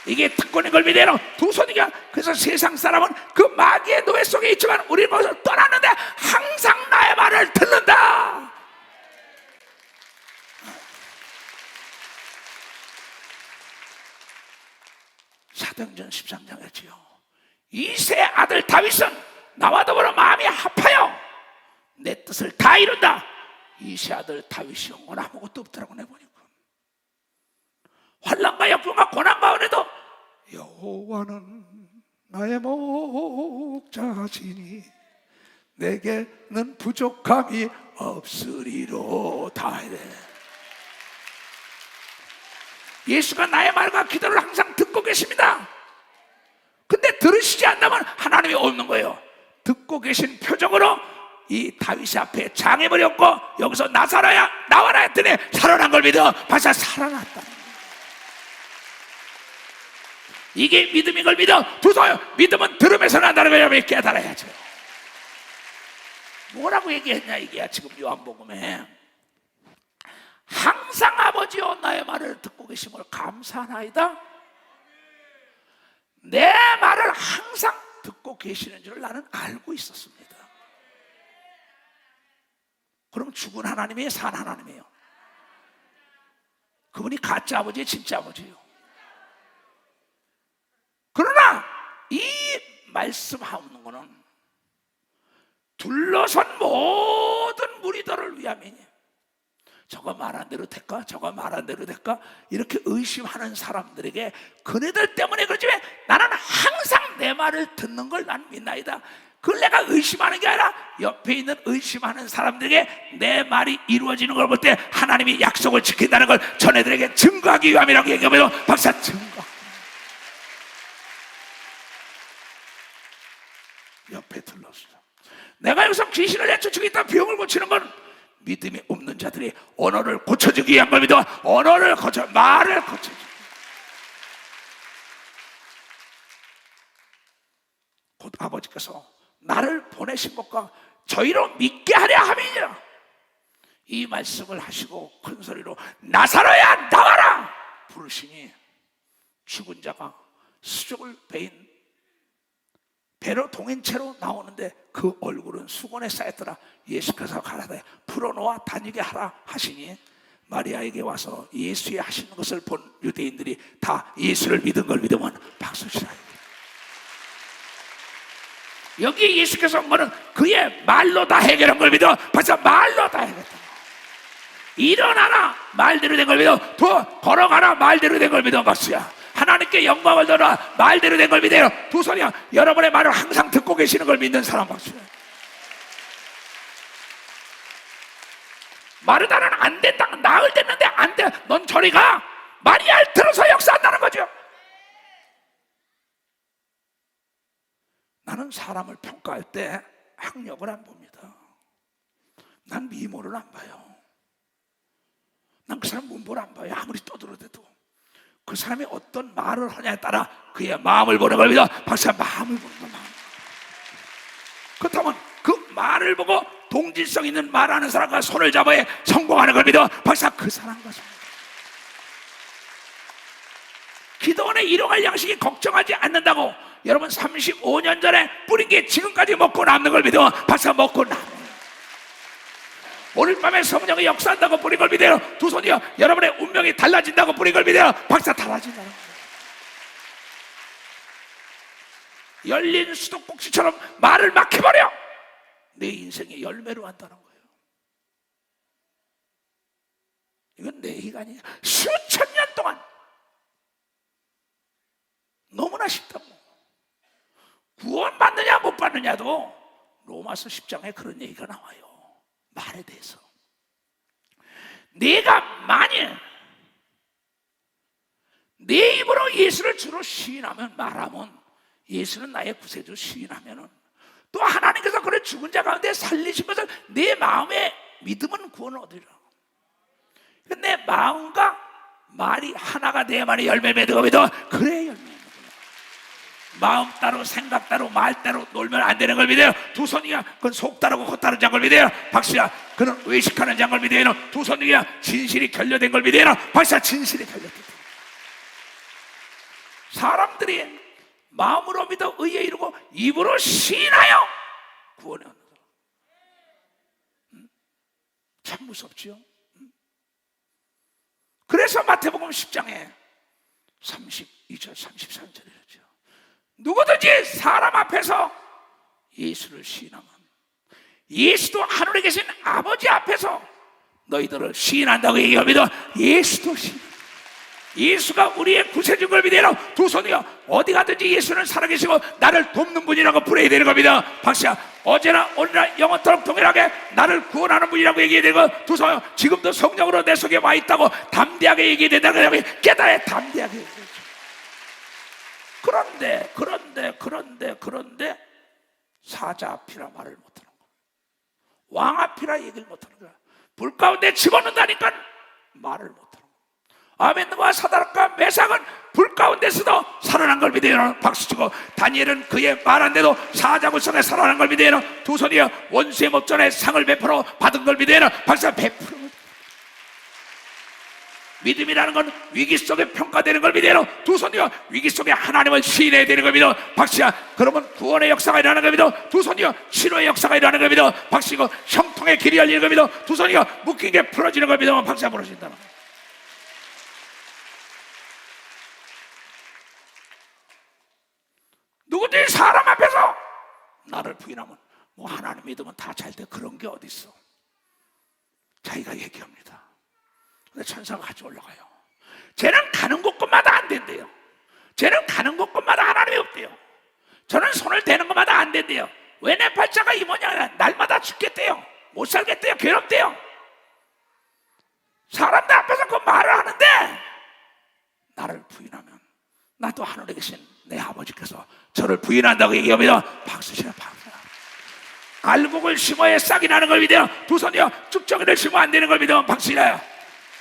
이게 특권인 걸 믿어요. 두 손이가. 그래서 세상 사람은 그 마귀의 노예 속에 있지만 우리는 거기서 떠났는데 항상 나의 말을 듣는다. 사도행전 13장이었지요. 이세 아들 다윗은 나와 더불어 마음이 아파요. 내 뜻을 다 이룬다. 이세 아들 다윗이 영원 아무것도 없더라고. 내보니까 환난과 역경과 고난 가운데도 여호와는 나의 목자시니 내게는 부족함이 없으리로다. 예수가 나의 말과 기도를 항상 듣고 계십니다. 근데 들으시지 않다면 하나님이 없는 거예요. 듣고 계신 표정으로 이 다윗 앞에 장애물이었고 여기서 나사로야 나와라 했더니 살아난 걸 믿어. 벌써 살아났다. 이게 믿음인 걸 믿어. 두서요. 믿음은 들음에서 난다는 거예요. 깨달아야죠. 뭐라고 얘기했냐 이게야. 지금 요한복음에 항상 아버지여 나의 말을 듣고 계심을 감사하나이다. 내 말을 항상 듣고 계시는 줄 나는 알고 있었습니다. 그럼 죽은 하나님이에요? 산 하나님이에요? 그분이 가짜 아버지예요? 진짜 아버지예요? 그러나 이 말씀하는 거는 둘러선 모든 무리들을 위함이니 저거 말한 대로 될까? 저거 말한 대로 될까? 이렇게 의심하는 사람들에게 그네들 때문에 그러지 왜 나는 항상 내 말을 듣는 걸 난 믿나이다. 그걸 내가 의심하는 게 아니라 옆에 있는 의심하는 사람들에게 내 말이 이루어지는 걸 볼 때 하나님이 약속을 지킨다는 걸 전애들에게 증거하기 위함이라고 얘기하면 박사 증거. 옆에 들렀어. 내가 여기서 귀신을 내쫓으겠다 병을 고치는 건 믿음이 없는 자들이 언어를 고쳐주기 위한 겁니다. 언어를 고쳐, 말을 고쳐주기. 곧 아버지께서 나를 보내신 것과 저희로 믿게 하려 함이니라. 이 말씀을 하시고 큰 소리로 나사로야 나와라 부르시니 죽은 자가 수족을 베인 배로 동행체로 나오는데 그 얼굴은 수건에 쌓였더라. 예수께서 가라되 풀어놓아 다니게 하라 하시니 마리아에게 와서 예수의 하시는 것을 본 유대인들이 다 예수를 믿은 걸 믿으면 박수치라. 여기 예수께서 온 거는 그의 말로 다 해결한 걸 믿어. 벌써 말로 다 해결했다. 일어나라 말대로 된 걸 믿어. 더 걸어가라 말대로 된 걸 믿어. 박수야. 하나님께 영광을 돌아 말대로 된 걸 믿어요. 두 손이야. 여러분의 말을 항상 듣고 계시는 걸 믿는 사람 박수야. 마르다는 안 된다. 나을 됐는데 안 돼. 넌 저리 가. 마리아를 들어서 역사한다는 거죠. 나는 사람을 평가할 때 학력을 안 봅니다. 난 미모를 안 봐요. 난 그 사람 문보를 안 봐요. 아무리 떠들어대도 그 사람이 어떤 말을 하냐에 따라 그의 마음을 보는 걸 믿어. 박사, 마음을 보는 거. 마음. 그렇다면 그 말을 보고 동질성 있는 말하는 사람과 손을 잡아야 성공하는 걸 믿어. 박사, 그 사람과 성공. 기도원의 일용할 양식이 걱정하지 않는다고 여러분 35년 전에 뿌린 게 지금까지 먹고 남는 걸 믿어. 박사, 먹고 남는. 오늘 밤에 성령이 역사한다고 뿌린 걸 믿어요. 두 손이요. 여러분의 운명이 달라진다고 뿌린 걸 믿어요. 박사, 달라진다는 거예요. 열린 수도꼭지처럼 말을 막 해버려. 내 인생의 열매로 한다는 거예요. 이건 내 얘기가 아니야. 수천 년 동안 너무나 쉽다고. 구원받느냐 못 받느냐도 로마서 10장에 그런 얘기가 나와요. 말에 대해서. 내가 만일 내 입으로 예수를 주로 시인하면, 말하면, 예수는 나의 구세주 시인하면은, 또 하나님께서 그를 죽은 자 가운데 살리신 것을 내 마음에 믿으면 구원을 얻으리라. 내 마음과 말이 하나가 돼야만이 열매 맺어. 그래, 열매. 마음 따로 생각 따로 말 따로 놀면 안 되는 걸 믿어요. 두 손이야. 그건 속 따르고 코 따른 장걸 믿어요. 박수야. 그는 의식하는 장걸 믿어요. 두 손이야. 진실이 결여된 걸 믿어요. 박수야. 진실이 결여된. 사람들이 마음으로 믿어 의에 이르고 입으로 시인하여 구원에 얻는다. 참 무섭지요. 그래서 마태복음 10장에 32절 33절에 이러죠. 누구든지 사람 앞에서 예수를 시인하면 예수도 하늘에 계신 아버지 앞에서 너희들을 시인한다고 얘기합니다. 예수도 시인. 예수가 우리의 구세주인 걸 믿어요. 두 손이요. 어디 가든지 예수는 살아계시고 나를 돕는 분이라고 부르어야 되는 겁니다. 박수야. 어제나 오늘나 영원토록 동일하게 나를 구원하는 분이라고 얘기해야 되고, 두 손이요. 지금도 성령으로 내 속에 와 있다고 담대하게 얘기해야 된다는 거예요. 깨달아야 담대하게 얘기해야죠. 그런데 사자 앞이라 말을 못하는 거야. 왕 앞이라 얘기를 못하는 거야. 불 가운데 집어넣는다니까 말을 못하는 거야. 아멘과 사다락과 메삭은 불 가운데서도 살아난 걸 믿어요. 박수치고. 다니엘은 그의 말 안 돼도 사자굴성에 살아난 걸 믿어요. 두 손이여. 원수의 목전에 상을 베풀어 받은 걸 믿어요. 박수. 베풀어. 믿음이라는 건 위기 속에 평가되는 걸 믿어요. 두 손이요. 위기 속에 하나님을 시인해야 되는 걸 믿어. 박수야. 그러면 구원의 역사가 일어나는 걸 믿어. 두 손이요. 치료의 역사가 일어나는 걸 믿어. 박수이고. 형통의 길이 열리는 걸 믿어. 두 손이요. 묶인 게 풀어지는 걸 믿으면 박수야 풀어진다는 거야. 누구든지 사람 앞에서 나를 부인하면 뭐 하나님 믿으면 다 잘 돼. 그런 게 어디 있어. 자기가 얘기합니다. 근데 천사가 같이 올라가요. 쟤는 가는 곳곳마다 안 된대요. 쟤는 가는 곳곳마다 하나님이 없대요. 저는 손을 대는 것마다 안 된대요. 왜 내 팔자가 이 모양이야? 날마다 죽겠대요. 못 살겠대요. 괴롭대요. 사람들 앞에서 그 말을 하는데 나를 부인하면 나도 하늘에 계신 내 아버지께서 저를 부인한다고 얘기합니다. 박수시라 박수. 알곡을 심어야 싹이 나는 걸 믿어요. 두 손이요. 쭉정이를 심으면 안 되는 걸 믿어. 박수시라.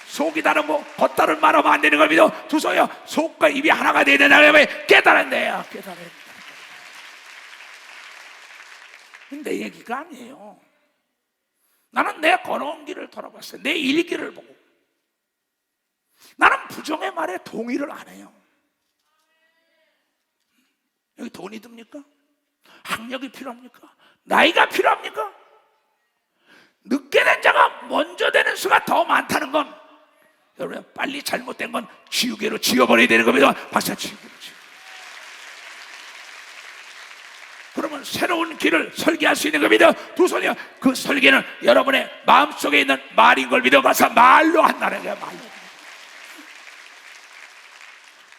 속이 다르고 겉다른 말하면 안 되는 걸 믿어. 두 손이요. 속과 입이 하나가 돼야 된다는 걸 깨달았네요. 깨달았네. 내 얘기가 아니에요. 나는 내 걸어온 길을 돌아봤어요. 내 일기를 보고. 나는 부정의 말에 동의를 안 해요. 여기 돈이 듭니까? 학력이 필요합니까? 나이가 필요합니까? 늦게 된 자가 먼저 되는 수가 더 많다는 건, 여러분, 빨리 잘못된 건 지우개로 지워버려야 되는 겁니다. 박사, 지우개로 지워. 그러면 새로운 길을 설계할 수 있는 겁니다. 두 손이요. 그 설계는 여러분의 마음속에 있는 말인 걸 믿어가서 말로 한다는 거야. 말로.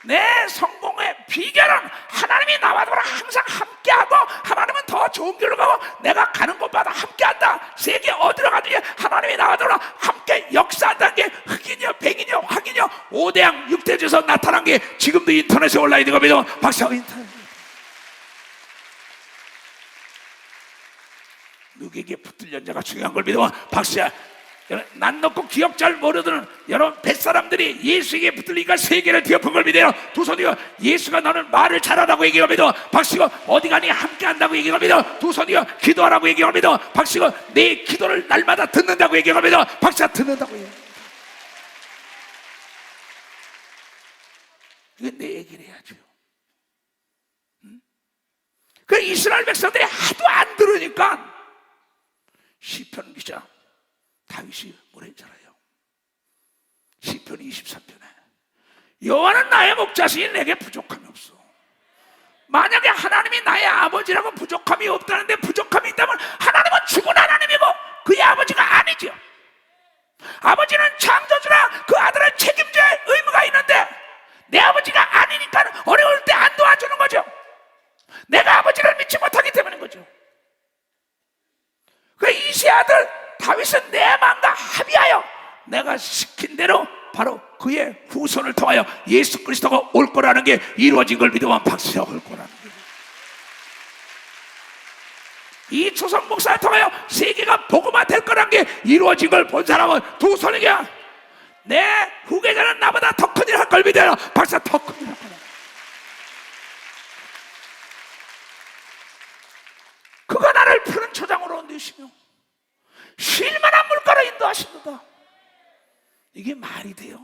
내 성공의 비결은 하나님이 나와 항상 함께하고, 하나님은 더 좋은 길로 가고, 내가 가는 곳마다 함께한다. 세계 어디로 가든지 하나님이 나와 함께 역사한다는 게 흑인이요 백인이요 황인이요 5대양 6대주에서 나타난 게 지금도 인터넷에 올라 있는 겁니다. 박사가 인터넷. 누구에게 붙들렸냐가 중요한 걸 믿어. 박수야. 난 놓고 기억 잘 모르는 여러분 뱃사람들이 예수에게 붙들리니까 세계를 뒤엎은 걸 믿어요. 두 손이요. 예수가 너는 말을 잘하라고 얘기합니다. 박씨가 어디 가니 함께 한다고 얘기합니다. 두 손이요. 기도하라고 얘기합니다. 박씨가 내 기도를 날마다 듣는다고 얘기합니다. 박씨가 듣는다고 얘기합니다. 이게 내 얘기를 해야죠. 그 이스라엘 백성들이 하도 안 들으니까 시편 기자 다윗이 뭐라 했잖아요. 시편 23편에 여호와는 나의 목자시니 내게 부족함이 없어. 만약에 하나님이 나의 아버지라고 부족함이 없다는데 부족함이 있다면 하나님은 죽은 하나님이고 그의 아버지가 아니죠. 아버지는 창조주라 그 아들을 책임져야 의무가 있는데 내 아버지가 아니니까 어려울 때 안 도와주는 거죠. 내가 아버지를 믿지 못하기 때문인 거죠. 그 이세 아들 다윗은 내 마음과 합의하여 내가 시킨 대로 바로 그의 후손을 통하여 예수 그리스도가 올 거라는 게 이루어진 걸 믿으면 박수가 올 거라는 거예요. 이 조선 목사를 통하여 세계가 복음화 될 거라는 게 이루어진 걸 본 사람은 두 손이야. 내 후계자는 나보다 더 큰 일 할 걸 믿어요. 박사 더 큰 일 할 거라. 그가 나를 푸른 초장으로 얹으시며 쉴만한 물가로 인도하신다. 이게 말이 돼요?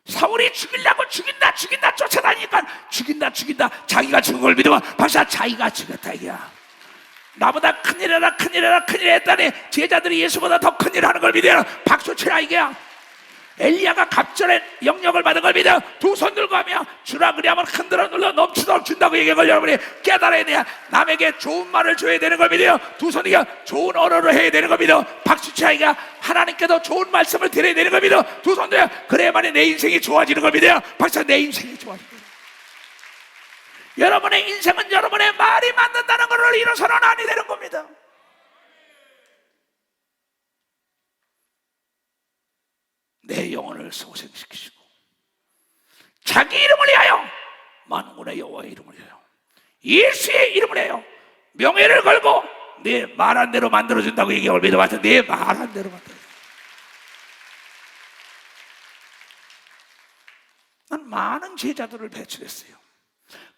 사울이 죽이려고 죽인다 쫓아다니니까 죽인다 자기가 죽은 걸 믿으면 박사 자기가 죽였다 이거야. 나보다 큰일이라 했다니 제자들이 예수보다 더 큰일 하는 걸 믿어요. 박수 치라 이게야. 엘리야가 갑절의 영역을 받은 걸 믿어 두 손 들고 하며 주라 그리하면 흔들어 눌러 넘치도록 준다고 얘기한 걸 여러분이 깨달아야 돼요. 남에게 좋은 말을 줘야 되는 걸 믿어요. 두 손이가 좋은 언어를 해야 되는 걸 믿어 박수차이가 하나님께도 좋은 말씀을 드려야 되는 걸 믿어 두 손도요. 그래야만이 내 인생이 좋아지는 걸 믿어요. 박수 내 인생이 좋아지는 거예요. 여러분의 인생은 여러분의 말이 맞는다는 것을 이뤄서는 아니 되는 겁니다. 내 영혼을 소생시키시고 자기 이름을 위하여 만군의 여호와의 이름을 위하여 예수의 이름을 위하여 명예를 걸고 내 말한 대로 만들어준다고 얘기하고 믿어봤자 내 말한 대로 만들어준다. 난 많은 제자들을 배출했어요.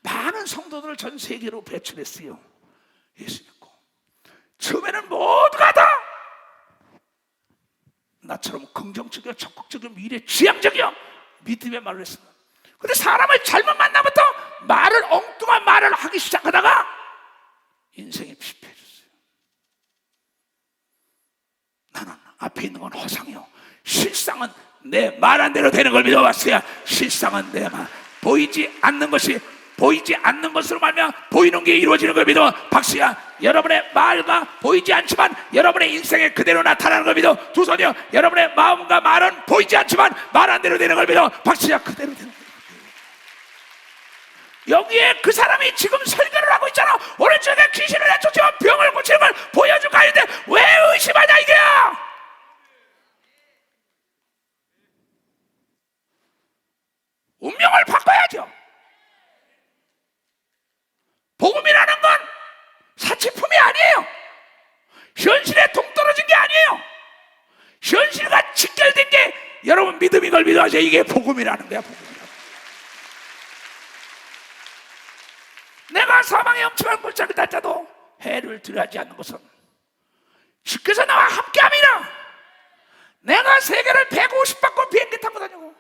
많은 성도들을 전 세계로 배출했어요. 예수 믿고 처음에는 모두가 다 나처럼 긍정적이고 적극적이고 미래지향적이요 믿음의 말을 했습니다. 근데 사람을 잘못 만나부터 엉뚱한 말을 하기 시작하다가 인생이 피폐해졌어요. 나는 앞에 있는 건 허상이요 실상은 내 말한 대로 되는 걸 믿어봤어요. 실상은 내 말 보이지 않는 것으로 말하면 보이는 게 이루어지는 걸 믿어 박수야. 여러분의 말과 보이지 않지만 여러분의 인생에 그대로 나타나는 걸 믿어 두 손이요. 여러분의 마음과 말은 보이지 않지만 말한 대로 되는 걸 믿어 박수야. 그대로 되는 걸 여기에 그 사람이 지금 설교를 하고 있잖아. 오늘 저녁에 귀신을 내쫓지만 병을 고치는 걸 보여줄 거 아닌데 왜 의심하냐 이게야. 운명을 바꿔야죠. 복음이라는 건 사치품이 아니에요. 현실에 동떨어진 게 아니에요. 현실과 직결된 게 여러분 믿음인 걸 믿어야죠. 이게 복음이라는 거야. 복음이라는 거야. 내가 사망의 엄청난 골짜기 달자도 해를 두려워하지 않는 것은 주께서 나와 함께함이라. 내가 세계를 150바퀴 비행기 타고 다니고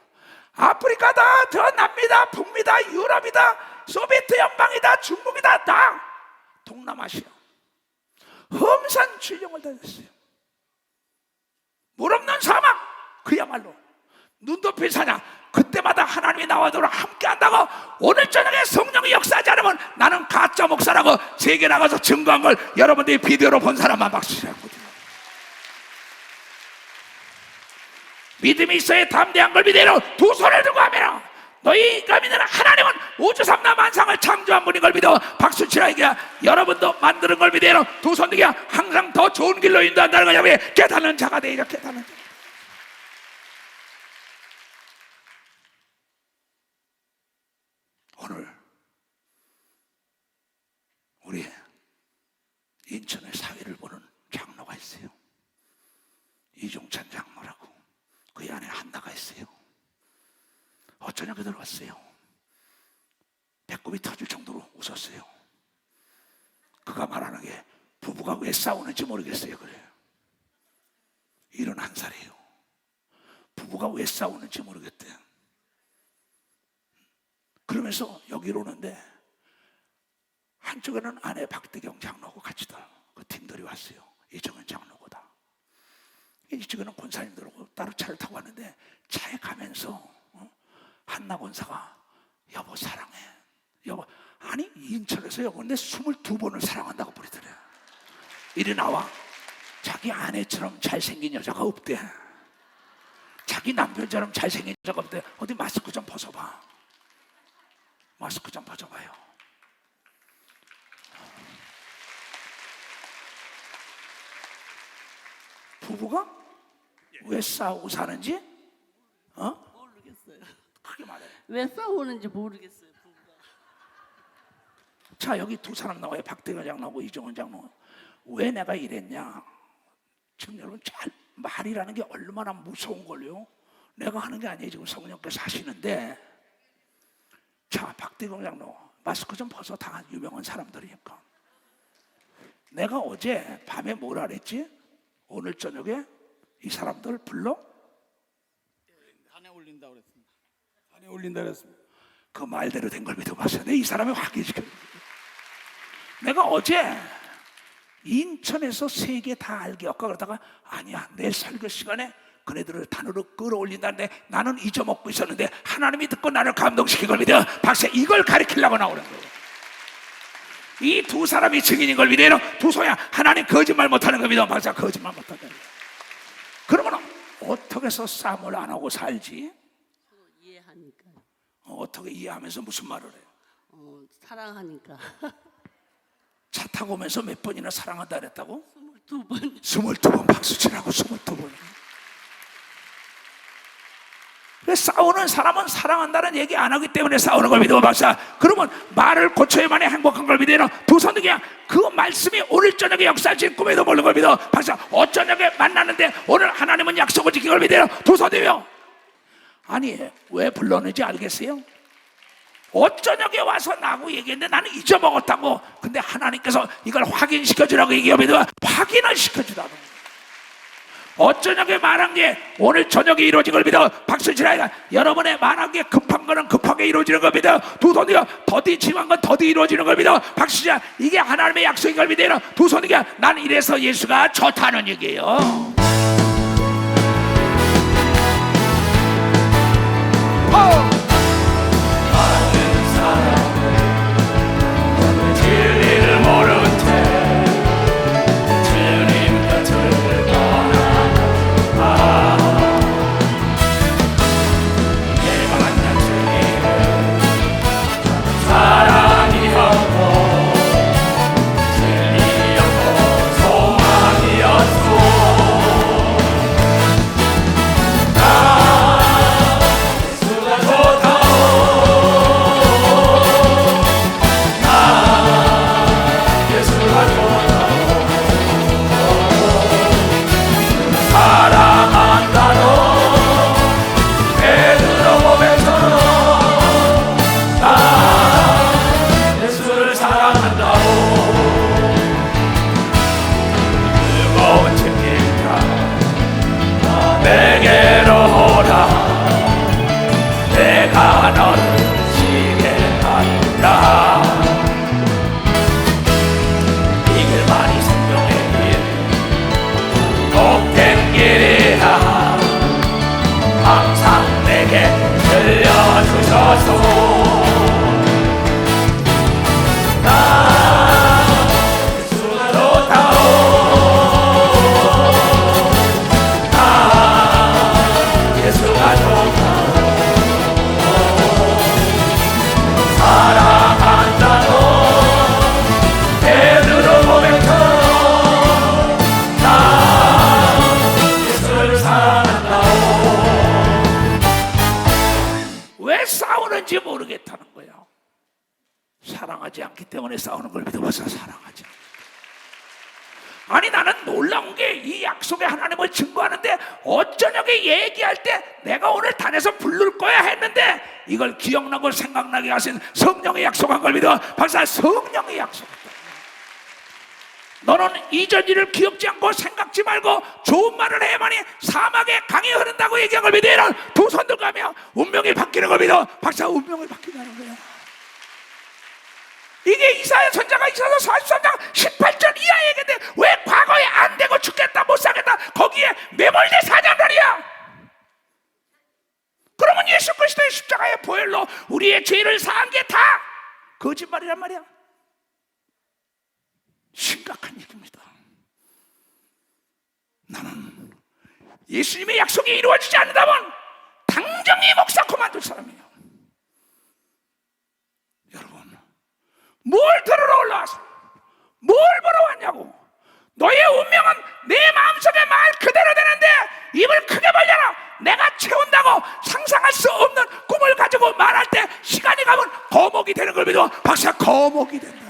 아프리카다, 저 남미다, 북미다, 유럽이다, 소비에트 연방이다, 중국이다, 다 동남아시아 험산 출령을 다녔어요. 물 없는 사막, 그야말로 눈 덮인 사냥. 그때마다 하나님이 나와 너를 함께 한다고. 오늘 저녁에 성령이 역사하지 않으면 나는 가짜 목사라고 세계 나가서 증거한 걸 여러분들이 비디오로 본 사람만 박수라고. 믿음이 있어야 담대한 걸 믿으라. 두 손을 들고 하면 너희가 믿는 하나님은 우주 삼라 만상을 창조한 분인 걸 믿어 박수치라. 이게 여러분도 만드는 걸 믿으라. 두 손 들기 항상 더 좋은 길로 인도한다는 거냐. 왜 깨닫는 자가 되리라. 깨닫는 자. 오늘 우리 인천의 사회를 보는 장로가 있어요. 어쩌냐고 들어왔어요. 배꼽이 터질 정도로 웃었어요. 그가 말하는 게 부부가 왜 싸우는지 모르겠어요. 그래요. 71살이에요. 부부가 왜 싸우는지 모르겠대요. 그러면서 여기로 오는데 한쪽에는 아내 박대경 장로하고 같이 그 팀들이 왔어요. 이쪽은 장로고다. 이쪽에는 권사님들하고 따로 차를 타고 왔는데 차에 가면서 한나 권사가 여보 사랑해. 여보, 아니 인천에서 여보 내 22번을 사랑한다고 부르더래. 이리 나와. 자기 아내처럼 잘생긴 여자가 없대. 자기 남편처럼 잘생긴 여자가 없대. 어디 마스크 좀 벗어봐. 마스크 좀 벗어봐요. 부부가 왜 싸우고 사는지 모르겠어요. 크게 말해. 왜 싸우는지 모르겠어요. 부부가. 자, 여기 두 사람 나와요. 박대경 장로하고 이종원 장로. 왜 내가 이랬냐? 지금 여러분 잘 말이라는 게 얼마나 무서운 걸요. 내가 하는 게 아니에요. 지금 성령께서 하시는데. 자, 박대경 장로 마스크 좀 벗어. 다 유명한 사람들이니까. 내가 어제 밤에 뭐라 그랬지? 오늘 저녁에 이 사람들 불러? 산에 올린다 그랬습니다. 산에 올린다 그랬습니다. 그 말대로 된 걸 믿어봤어요. 이 사람을 확인시켜. 내가 어제 인천에서 세 개 다 알게 할까 그러다가 아니야, 내 설교 시간에 그네들을 단으로 끌어올린다는데 나는 잊어먹고 있었는데 하나님이 듣고 나를 감동시킨 걸 믿어. 박사 이걸 가르치려고 나오는 거예요. 이 두 사람이 증인인 걸 믿어요. 두 소야 하나님 거짓말 못하는 걸 믿어. 박사 거짓말 못한다. 그러면 어떻게 해서 싸움을 안 하고 살지? 서로 이해하니까. 어떻게 이해하면서 무슨 말을 해요? 사랑하니까. 차 타고 오면서 몇 번이나 사랑한다 그랬다고? 22번. 22번 박수 치라고. 22번. 싸우는 사람은 사랑한다는 얘기 안 하기 때문에 싸우는 걸 믿어. 박사 그러면 말을 고쳐야만이 행복한 걸 믿어요. 두 손 등이야. 그 말씀이 오늘 저녁에 역사하실 꿈에도 모르는 걸 믿어. 박사 어쩌녁에 만났는데 오늘 하나님은 약속을 지킨 걸 믿어요. 두 손 등이요. 아니 왜 불렀는지 알겠어요? 어쩌녁에 와서 나하고 얘기했는데 나는 잊어먹었다고. 근데 하나님께서 이걸 확인시켜주라고 얘기하면 확인을 시켜주라고. 어쩌녁에 말한 게 오늘 저녁에 이루어진 걸 믿어. 박수치라이가 여러분의 말한 게 급한 거는 급하게 이루어지는 걸 믿어. 두 손이가 더디 심한 건 더디 이루어지는 걸 믿어. 박수치라 이게 하나님의 약속인 걸 믿어요. 두 손이가 난 이래서 예수가 좋다는 얘기예요. 많은 사람들 진리를 모른 채 주님 곁을 떠나가 내가 만난 주님은 사랑이었고 진리였고 소망이었고 내게로 오라 내가 너를 지게 하리라 이 길만이 생명의 길 복된 길이라 항상 내게 들려주셔서 싸우는지 모르겠다는 거예요. 사랑하지 않기 때문에 싸우는 걸 믿어봐서 사랑하지 않아. 아니 나는 놀라운 게 이 약속의 하나님을 증거하는데 어쩌냐게 얘기할 때 내가 오늘 단에서 부를 거야 했는데 이걸 기억나고 생각나게 하신 성령의 약속한 걸 믿어. 박사, 성령의 약속. 너는 이전 일을 기억지 않고 생각지 말고 좋은 말을 해야만이 사막에 강이 흐른다고 얘기한 걸 믿어. 이런 두 손 들고 가며 운명이 바뀌는 걸 믿어. 박사, 운명이 바뀐다는 거야. 이게 이사야 선자가 이사야서 43장 18절 이하 얘기인데 왜 과거에 안 되고 죽겠다 못 살겠다 거기에 매몰돼 사냔 말이야. 그러면 예수 그리스도의 십자가의 보혈로 우리의 죄를 사한 게 다 거짓말이란 말이야. 심각한 일입니다. 나는 예수님의 약속이 이루어지지 않는다면 당장 이 목사 그만둘 사람이에요. 여러분, 뭘 들으러 올라와서 뭘 보러 왔냐고. 너의 운명은 내 마음속에 말 그대로 되는데 입을 크게 벌려라. 내가 채운다고 상상할 수 없는 꿈을 가지고 말할 때 시간이 가면 거목이 되는 걸 믿어. 박사, 거목이 된다.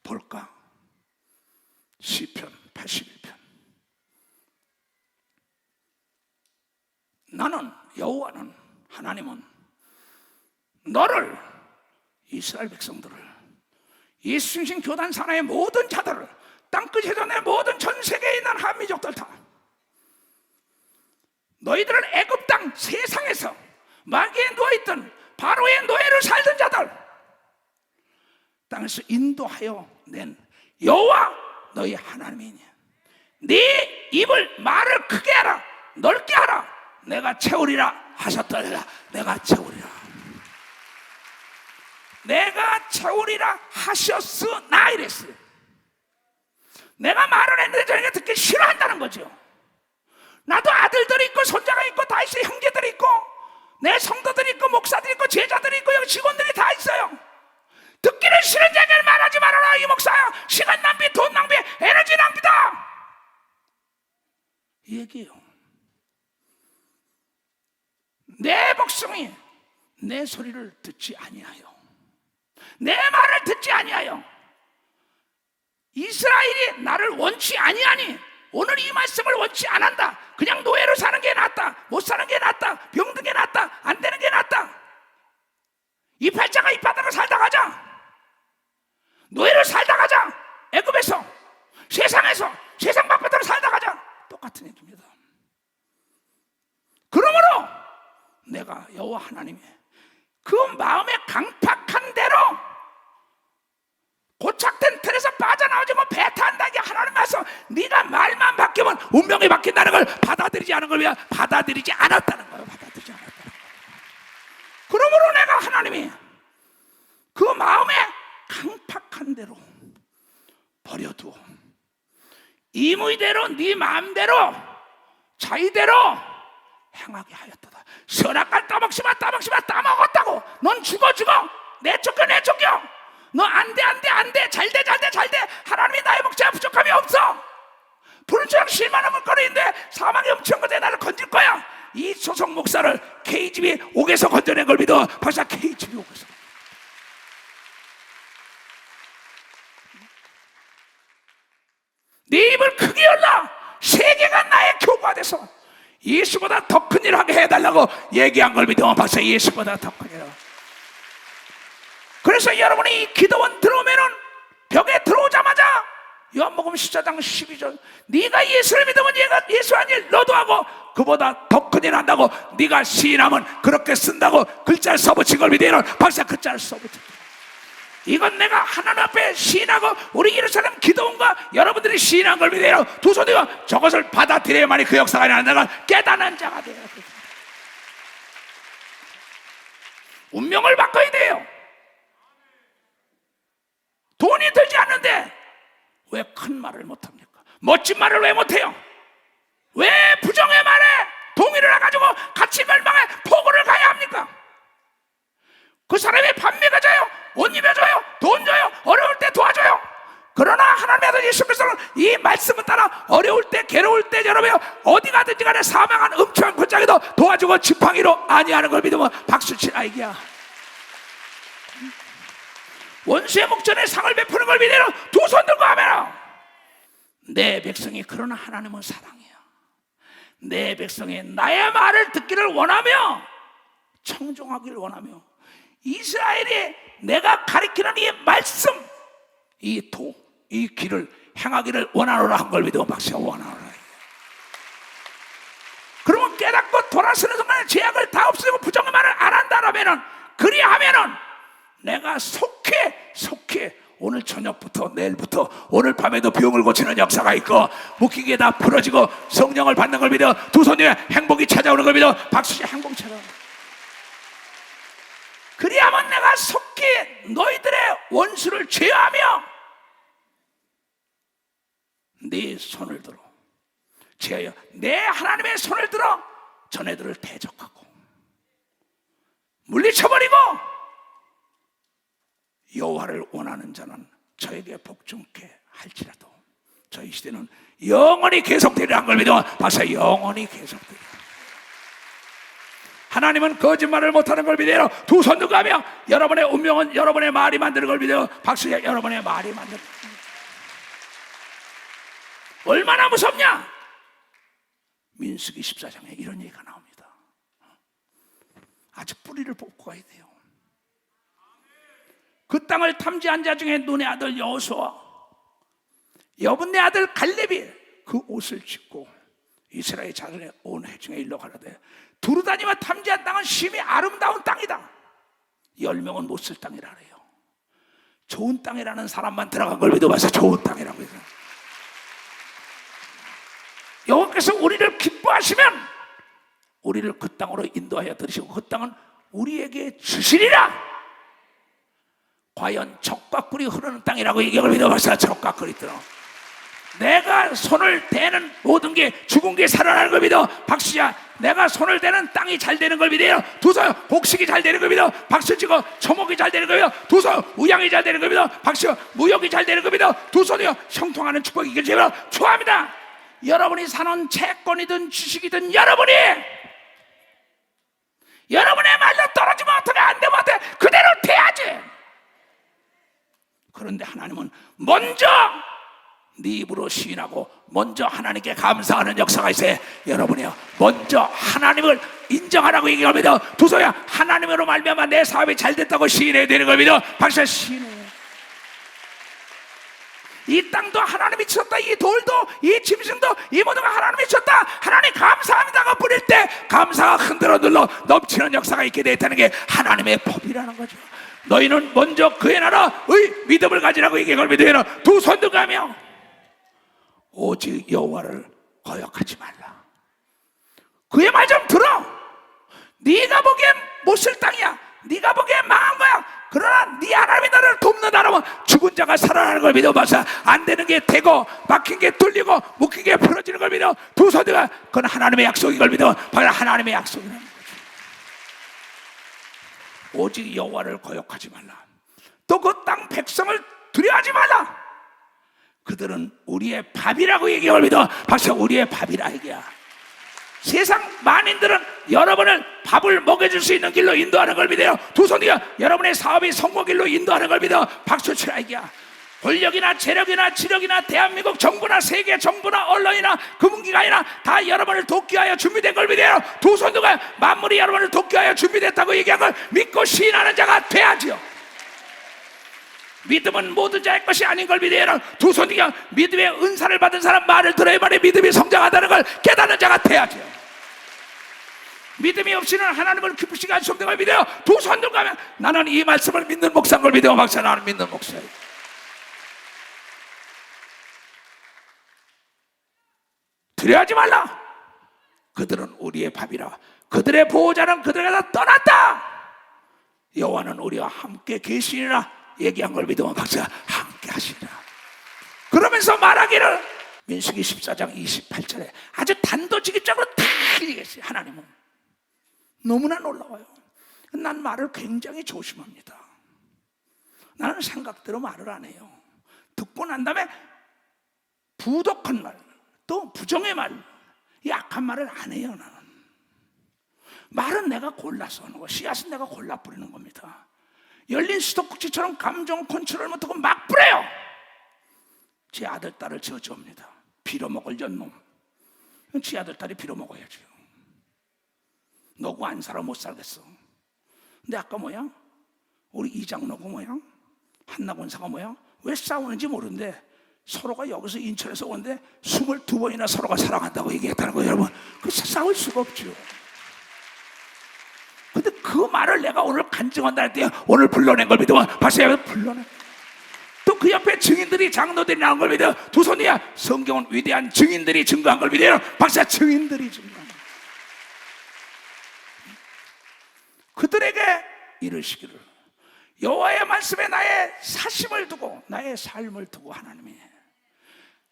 볼까? 시편 81편. 나는 여호와는 하나님은 너를, 이스라엘 백성들을, 예수신 교단 산하의 모든 자들을, 땅끝 해전의 모든 전 세계에 있는 한민족들 다 너희들을 애굽 땅 세상에서 마귀에 누워있던 바로의 노예를 살던 자들 땅에서 인도하여 낸 여호와 너희 하나님이니 네 입을 말을 크게 하라 넓게 하라 내가 채우리라 하셨더라. 내가 채우리라. 내가 채우리라 하셨으나 이랬어요. 내가 말을 했는데 저희가 듣기 싫어한다는 거죠. 나도 아들들이 있고 손자가 있고 다 있어요. 형제들이 있고 내 성도들이 있고 목사들이 있고 제자들이 있고 여기 직원들이 다 있어요. 듣기는 싫은 얘기를 말하지 말아라. 이 목사야, 시간 낭비, 돈 낭비, 에너지 낭비다 이 얘기예요. 내 백성이 내 소리를 듣지 아니하여 내 말을 듣지 아니하여 이스라엘이 나를 원치 아니하니 오늘 이 말씀을 원치 않는다. 그냥 노예로 사는 게 낫다, 못 사는 게 낫다, 병든 게 낫다, 안 되는 게 낫다. 이 팔자가 이 바다로 살다 가자. 노예로 살다 가자. 애굽에서, 세상에서, 세상 바깥으로 살다 가자. 똑같은 얘기입니다. 그러므로 내가 여호와 하나님의 그 마음의 강팍한 대로 고착된 틀에서 빠져나오지 뭐 배타한다기 하나님 와서 네가 말만 바뀌면 운명이 바뀐다는 걸 받아들이지 않은 걸 위해 받아들이지 않았다는 거예요. 받아들이지 않았다는 거예요. 그러므로 내가 하나님이 그 마음의 강팍한 대로 버려두어 임의대로 네 마음대로 자의대로 행하게 하였다. 선악과를 따먹지마 따먹었다고. 넌 죽어 내쫓겨 너 안돼 잘돼 하나님이 나의 목자야 부족함이 없어. 불주랑 실만한 물거리인데 사망의 엄청 것에 나를 건질 거야. 이 소속 목사를 KGB 옥에서 건져낸 걸 믿어. 박사, KGB 옥에서 네 입을 크게 열라. 세계가 나의 교구가 돼서 예수보다 더 큰 일을 하게 해달라고 얘기한 걸 믿어. 박사, 예수보다 더 큰 일을. 그래서 여러분이 이 기도원 들어오면은 벽에 들어오자마자 요한복음 14장 12절 네가 예수를 믿으면 얘가 예수한 일 너도 하고 그보다 더 큰 일 한다고 네가 시인하면 그렇게 쓴다고 글자를 써붙인 걸 믿어요. 박사, 글자를 써붙인 거예요. 이건 내가 하나님 앞에 시인하고 우리 예루살렘 기도원과 여러분들이 시인한 걸 믿어요. 두 손이가 저것을 받아들여야만이 그 역사가 일어난다는 걸 깨닫는 자가 돼요. 운명을 바꿔야 돼요. 돈이 들지 않는데 왜 큰 말을 못합니까? 멋진 말을 왜 못해요? 왜 부정의 말에 동의를 해가지고 같이 멸망해 포고를 가야 합니까? 그 사람이 밥 먹여줘요, 옷 입혀줘요, 돈 줘요, 어려울 때 도와줘요. 그러나 하나님의 아들 예수 그리스도는 이 말씀을 따라 어려울 때 괴로울 때 여러분 어디 가든지 간에 사망한 음침한 골짜기도 도와주고 지팡이로 아니하는 걸 믿으면 박수치라 이게야. 원수의 목전에 상을 베푸는 걸 믿으라. 두 손 들고 하면 내 백성이 그러나 하나님은 사랑이야. 내 백성이 나의 말을 듣기를 원하며 청종하기를 원하며 이스라엘이 내가 가리키는 이 말씀, 이 길을 행하기를 원하노라 한 걸 믿어 박수야. 원하노라. 그러면 깨닫고 돌아서는 순간에 죄악을 다 없애고 부정의 말을 안 한다라면은, 그리하면은 내가 속히 오늘 저녁부터 내일부터 오늘 밤에도 병을 고치는 역사가 있고 묶인 게 다 풀어지고 성령을 받는 걸 믿어 두 손 위에 행복이 찾아오는 걸 믿어 박수시 행복이 찾아오는 걸. 그리하면 내가 속히 너희들의 원수를 제어하며 네 손을 들어 제하여 내 하나님의 손을 들어 전애들을 대적하고 물리쳐버리고 여호와를 원하는 자는 저에게 복종케 할지라도 저희 시대는 영원히 계속되리라는 걸 믿어 박사. 영원히 계속되리라. 하나님은 거짓말을 못하는 걸 믿어요. 두 손 들고 하며 여러분의 운명은 여러분의 말이 만드는 걸 믿어요. 박수야. 여러분의 말이 만드는 걸. 얼마나 무섭냐. 민수기 14장에 이런 얘기가 나옵니다. 아직 뿌리를 뽑고 가야 돼요. 그 땅을 탐지한 자 중에 눈의 아들 여호수아, 여분네 아들 갈렙이 그 옷을 찢고 이스라엘 자손의 온 회중에 일러 가라되 두루다니와 탐지한 땅은 심히 아름다운 땅이다. 10명은 못 쓸 땅이라 그래요. 좋은 땅이라는 사람만 들어간 걸 믿어봐서 좋은 땅이라고 해서 여호와께서 우리를 기뻐하시면 우리를 그 땅으로 인도하여 들으시고 그 땅은 우리에게 주시리라. 과연 젖과 꿀이 흐르는 땅이라고 얘기를 믿어봐서 젖과 꿀이 들어. 내가 손을 대는 모든 게 죽은 게 살아나는 걸 믿어 박수야. 내가 손을 대는 땅이 잘 되는 걸 믿어요. 두 손 곡식이 잘 되는 걸 믿어 박수 치고 초목이 잘 되는 걸 믿어 두 손 우양이 잘 되는 걸 믿어 박수. 무역이 잘 되는 걸 믿어 두 손이요 형통하는 축복이 이길 제발 좋아합니다. 여러분이 사는 채권이든 주식이든 여러분의 말로 떨어지면 어떻게 안 되면 어떻게 그대로 돼야지. 그런데 하나님은 먼저 네 입으로 시인하고 먼저 하나님께 감사하는 역사가 있어요. 여러분이요 먼저 하나님을 인정하라고 얘기합니다. 두 손이야 하나님으로 말미암아 내 사업이 잘 됐다고 시인해야 되는 겁니다. 박수. 시인해. 이 땅도 하나님이 주셨다. 이 돌도 이 짐승도 이 모든 거 하나님이 주셨다. 하나님 감사합니다가 뿌릴 때 감사가 흔들어 눌러 넘치는 역사가 있게 되었다는 게 하나님의 법이라는 거죠. 너희는 먼저 그의 나라의 믿음을 가지라고 얘기할 믿어요. 두 손 들고 가며 오직 여호와를 거역하지 말라. 그의 말 좀 들어. 네가 보기엔 못 쓸 땅이야. 네가 보기엔 망한 거야. 그러나 네 하나님이 너를 돕는다라면 죽은 자가 살아나는 걸 믿어봐서 안 되는 게 되고 막힌 게 뚫리고 묶인 게 풀어지는 걸 믿어. 두 손 들고 그건 하나님의 약속인 걸 믿어. 하나님의 약속이라는 거죠. 오직 여호와를 거역하지 말라. 또 그 땅 백성을 두려워하지 말라. 그들은 우리의 밥이라고 얘기할 믿어. 박수. 우리의 밥이라 얘기야. 세상 만인들은 여러분을 밥을 먹여줄 수 있는 길로 인도하는 걸 믿어요. 두 손이야 여러분의 사업이 성공 길로 인도하는 걸 믿어. 박수 치라 얘기야. 권력이나 재력이나 지력이나 대한민국 정부나 세계 정부나 언론이나 금융기관이나 다 여러분을 돕기 위하여 준비된 걸 믿어요. 두 손들과 만물이 여러분을 돕기 위하여 준비됐다고 얘기한 걸 믿고 시인하는 자가 돼야지요. 믿음은 모든 자의 것이 아닌 걸 믿어요. 두 손이야 믿음의 은사를 받은 사람 말을 들어야만이 믿음이 성장하다는 걸 깨닫는 자가 돼야지요. 믿음이 없이는 하나님을 기쁘시게 할 수 없는 걸 믿어요. 두 손 들고 가면 나는 이 말씀을 믿는 목사인 걸 믿어요. 막상 나는 믿는 목사예요. 두려워하지 말라. 그들은 우리의 밥이라. 그들의 보호자는 그들에게서 떠났다. 여호와는 우리와 함께 계시니라 얘기한 걸 믿으면 박사 함께 하시라. 그러면서 말하기를 민수기 14장 28절에 아주 단도직입적으로 다 얘기했어요. 하나님은 너무나 놀라워요. 난 말을 굉장히 조심합니다. 나는 생각대로 말을 안 해요. 듣고 난 다음에 부독한 말, 또 부정의 말, 이 악한 말을 안 해요. 나는 말은 내가 골라서 하는 거, 씨앗은 내가 골라 뿌리는 겁니다. 열린 수도꼭지처럼 감정 컨트롤 못하고 막 부려요. 제 아들 딸을 저주합니다. 빌어먹을 연놈. 제 아들 딸이 빌어먹어야죠. 너고 안 살아 못 살겠어. 근데 아까 뭐야? 우리 이장로고 뭐야? 한나 권사가 뭐야? 왜 싸우는지 모르는데 서로가 여기서 인천에서 오는데 22번이나 서로가 사랑한다고 얘기했다는 거예요. 여러분, 그 싸울 수가 없죠. 근데 그 말을 내가 오늘 간증한다 할 때 오늘 불러낸 걸 믿으면 박사야 불러내. 또 그 옆에 증인들이 장로들이 나온 걸 믿어. 두 손이야. 성경은 위대한 증인들이 증거한 걸 믿어요. 박사 증인들이 증거한 걸. 그들에게 이르시기를 여호와의 말씀에 나의 사심을 두고 나의 삶을 두고 하나님이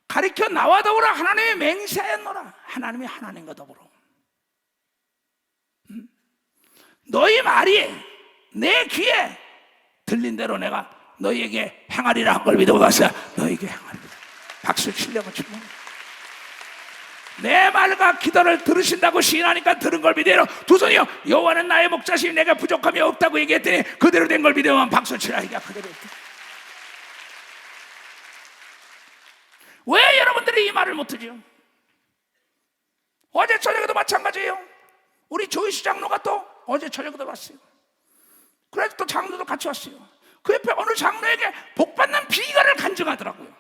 가리켜 나와 더불어 하나님이 맹세하였노라. 하나님이 하나님과 더불어 너희 말이 내 귀에 들린 대로 내가 너희에게 행하리라 한 걸 믿어 봤어요. 너희에게 행하리라. 박수 치려고 지금 내 말과 기도를 들으신다고 시인하니까 들은 걸 믿어요. 두 손이요. 여호와는 나의 목자시니 내가 부족함이 없다고 얘기했더니 그대로 된 걸 믿으면 박수 치라. 이게 그대로 했다. 왜 여러분들이 이 말을 못하죠? 어제 저녁에도 마찬가지예요. 우리 조이수 장로가 또 어제 저녁에도 왔어요. 그래서 또 장로도 같이 왔어요. 그 옆에 어느 장로에게 복받는 비결을 간증하더라고요.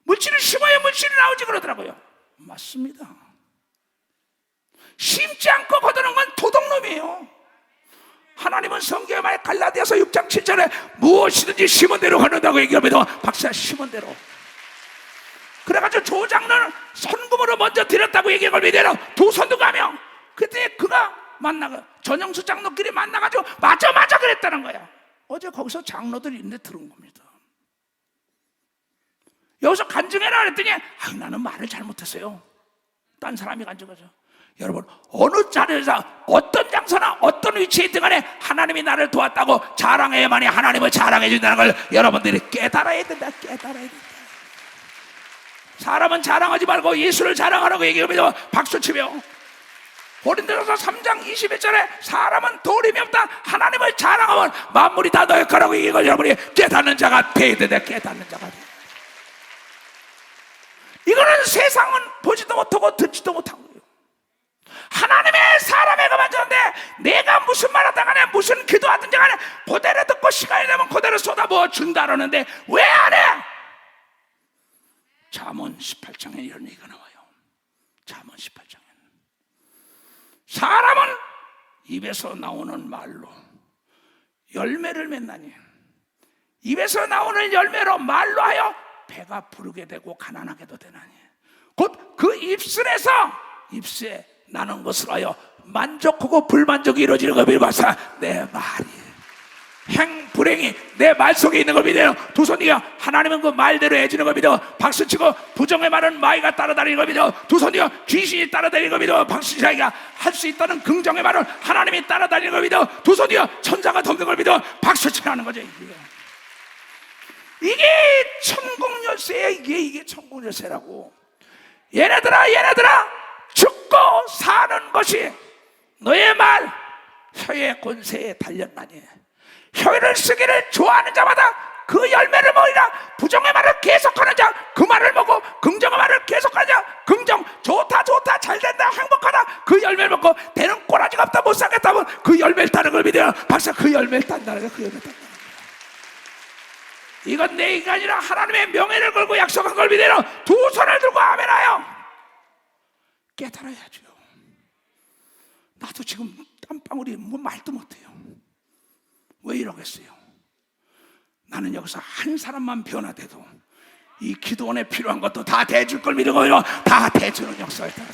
물질을 심어야 물질이 나오지 그러더라고요. 맞습니다. 심지 않고 거두는 건 도둑놈이에요. 하나님은 성경에 말 갈라디아서 6장 7절에 무엇이든지 심은 대로 거둔다고 얘기합니다. 박사 심은 대로. 그래가지고 조 장로는 선금으로 먼저 드렸다고 얘기한 걸 믿어요. 두 손도 가며 그때 그가 만나가 전영수 장로끼리 만나가지고 맞아 그랬다는 거야. 어제 거기서 장로들이 있는데 들은 겁니다. 여기서 간증해라 그랬더니 나는 말을 잘못했어요. 딴 사람이 간증하죠. 여러분 어느 자리에서 어떤 장소나 어떤 위치에 있든 간에 하나님이 나를 도왔다고 자랑해야만이 하나님을 자랑해 준다는 걸 여러분들이 깨달아야 된다. 깨달아야 된다. 사람은 자랑하지 말고 예수를 자랑하라고 얘기합니다. 박수치며 고린도전서 3장 21절에 사람은 도림이 없다. 하나님을 자랑하면 만물이 다 너의 거라고 얘기하고 여러분이 깨닫는 자가 돼야 된다. 깨닫는 자가 돼. 이거는 세상은 보지도 못하고 듣지도 못한 거예요. 하나님의 사람의 그 만졌는데 내가 무슨 말 하든 간에 무슨 기도하든지 간에 그대로 듣고 시간이 되면 그대로 쏟아부어 준다 그러는데 왜 안 해? 잠언 18장에 이런 얘기가 나와요. 잠언 18장에 사람은 입에서 나오는 말로 열매를 맺나니 입에서 나오는 열매로 말로 하여 배가 부르게 되고 가난하게도 되나니 곧 그 입술에 나는 것으로 하여 만족하고 불만족이 이루어지는 걸 믿어봐서 내 말이 행불행이 내 말 속에 있는 걸 믿어요. 두 손이요. 하나님은 그 말대로 해주는 걸 믿어. 박수치고 부정의 말은 마귀가 따라다니는 걸 믿어. 두 손이요. 귀신이 따라다니는 걸 믿어. 박수치자기가 할 수 있다는 긍정의 말은 하나님이 따라다니는 걸 믿어. 두 손이요. 천사가 덮는 걸 믿어. 박수치라는 거죠. 이게 천국 열쇠야. 이게 천국 열쇠라고. 얘네들아 죽고 사는 것이 너의 말 혀의 권세에 달렸나니 혀를 쓰기를 좋아하는 자마다 그 열매를 먹으리라. 부정의 말을 계속하는 자 그 말을 먹고 긍정의 말을 계속하는 자 긍정 좋다 잘된다 행복하다 그 열매를 먹고 되는 꼬라지가 없다 못 살겠다 하면 그 열매를 따는 걸 믿어요. 박사 그 열매를 딴다는 거야. 그 열매를 딴다는 거야. 이건 내 얘기가 아니라 하나님의 명예를 걸고 약속한 걸 믿어요. 두 손을 들고 아멘하여 깨달아야죠. 나도 지금 땀방울이 뭐 말도 못해요. 왜 이러겠어요? 나는 여기서 한 사람만 변화돼도 이 기도원에 필요한 것도 다 대줄 걸 믿어요. 다 대주는 역사에 따라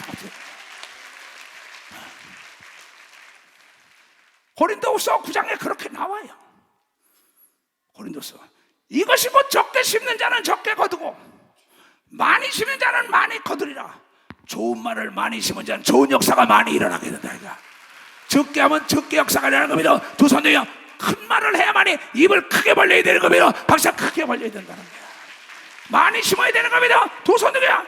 고린도후서 9장에 그렇게 나와요. 고린도서 이것이 곧 적게 심는 자는 적게 거두고 많이 심는 자는 많이 거두리라. 좋은 말을 많이 심은 자는 좋은 역사가 많이 일어나게 된다. 적게 하면 적게 역사가 일어나는 겁니다. 두 손들이요. 큰 말을 해야만이 입을 크게 벌려야 되는 겁니다. 박사 크게 벌려야 된다는 거야. 많이 심어야 되는 겁니다. 두 손들이요.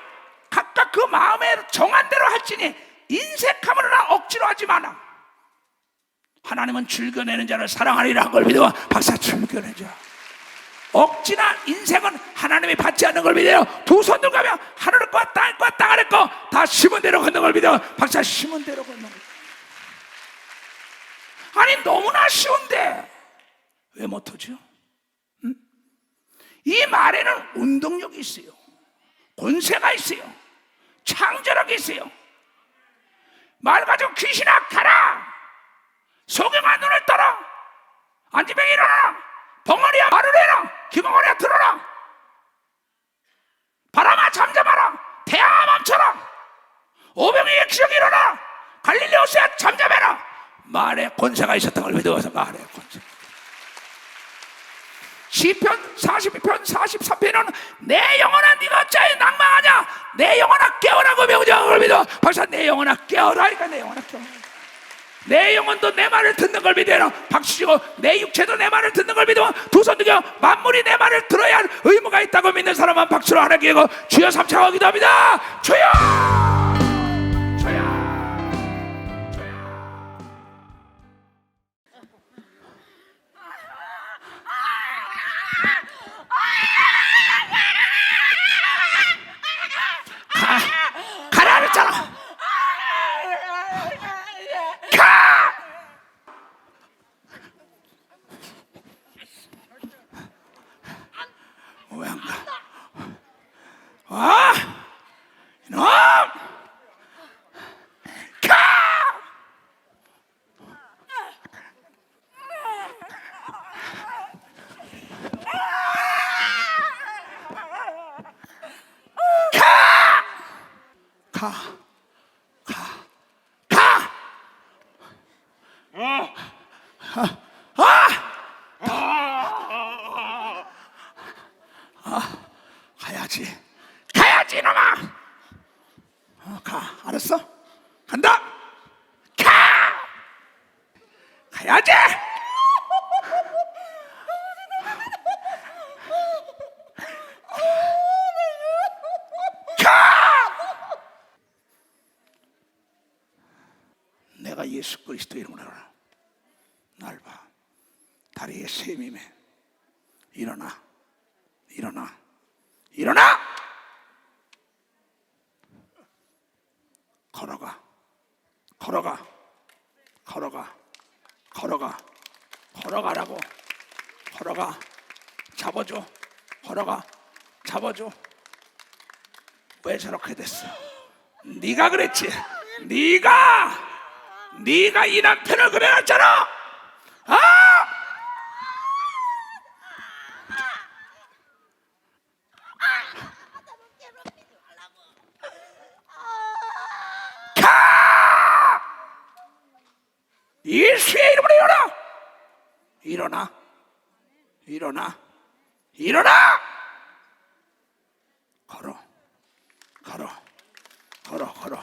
각각 그 마음에 정한 대로 할지니 인색함으로나 억지로 하지 마라. 하나님은 즐겨내는 자를 사랑하리라 한 걸 믿어. 박사, 즐겨내는 자. 억지나 인생은 하나님이 받지 않는 걸 믿어요. 두 손 들고 가면 하늘의 것, 땅의 것, 땅 아래 것 다 심은 대로 걷는 걸 믿어. 박사, 심은 대로 걷는 걸. 아니, 너무나 쉬운데 왜 못하죠? 응? 이 말에는 운동력이 있어요. 권세가 있어요. 창조력이 있어요. 말 가지고 귀신아 가라, 소경아 눈을 떠라, 안지병이 일어나라, 벙어리야 말을 해라, 기벙어리야 들어라, 바람아 잠잠하라, 태양아 멈춰라, 오병이의 기적이 일어나라, 갈릴레오스야 잠잠해라. 말에 권세가 있었던 걸 믿어서 말에 권세. 시편 42편 43편은 내 영혼아 네가 어찌하여 낭망하냐, 내 영혼아 깨어라고 명령한 걸 믿어. 박사, 내 영혼아 깨어라니까. 내 영혼아 깨어라. 내 영혼도 내 말을 듣는 걸 믿어라. 박수치고 내 육체도 내 말을 듣는 걸 믿어. 두 손 들고 만물이 내 말을 들어야 할 의무가 있다고 믿는 사람은 박수로 하나님께 기고 주여 삼창하고 기도합니다. 주여, 주여. 가라 그랬잖아. 가. 왜 안 가? 아, 이놈, 가. 가, 가야지 이놈아. 가, 알았어? 간다. 가야지. 내가 예수 그리스도 이름으로 날 봐. 다리에 셈이매. 일어나, 일어나, 일어나. 걸어가, 걸어가, 걸어가, 걸어가, 걸어가라고. 걸어가, 잡아줘. 걸어가, 잡아줘. 왜 저렇게 됐어? 네가 그랬지. 네가 이 남편을 그래놨잖아. 아! 가! 예수의 이름으로 일어나. 일어나, 일어나, 일어나. 걸어, 걸어, 걸어, 걸어.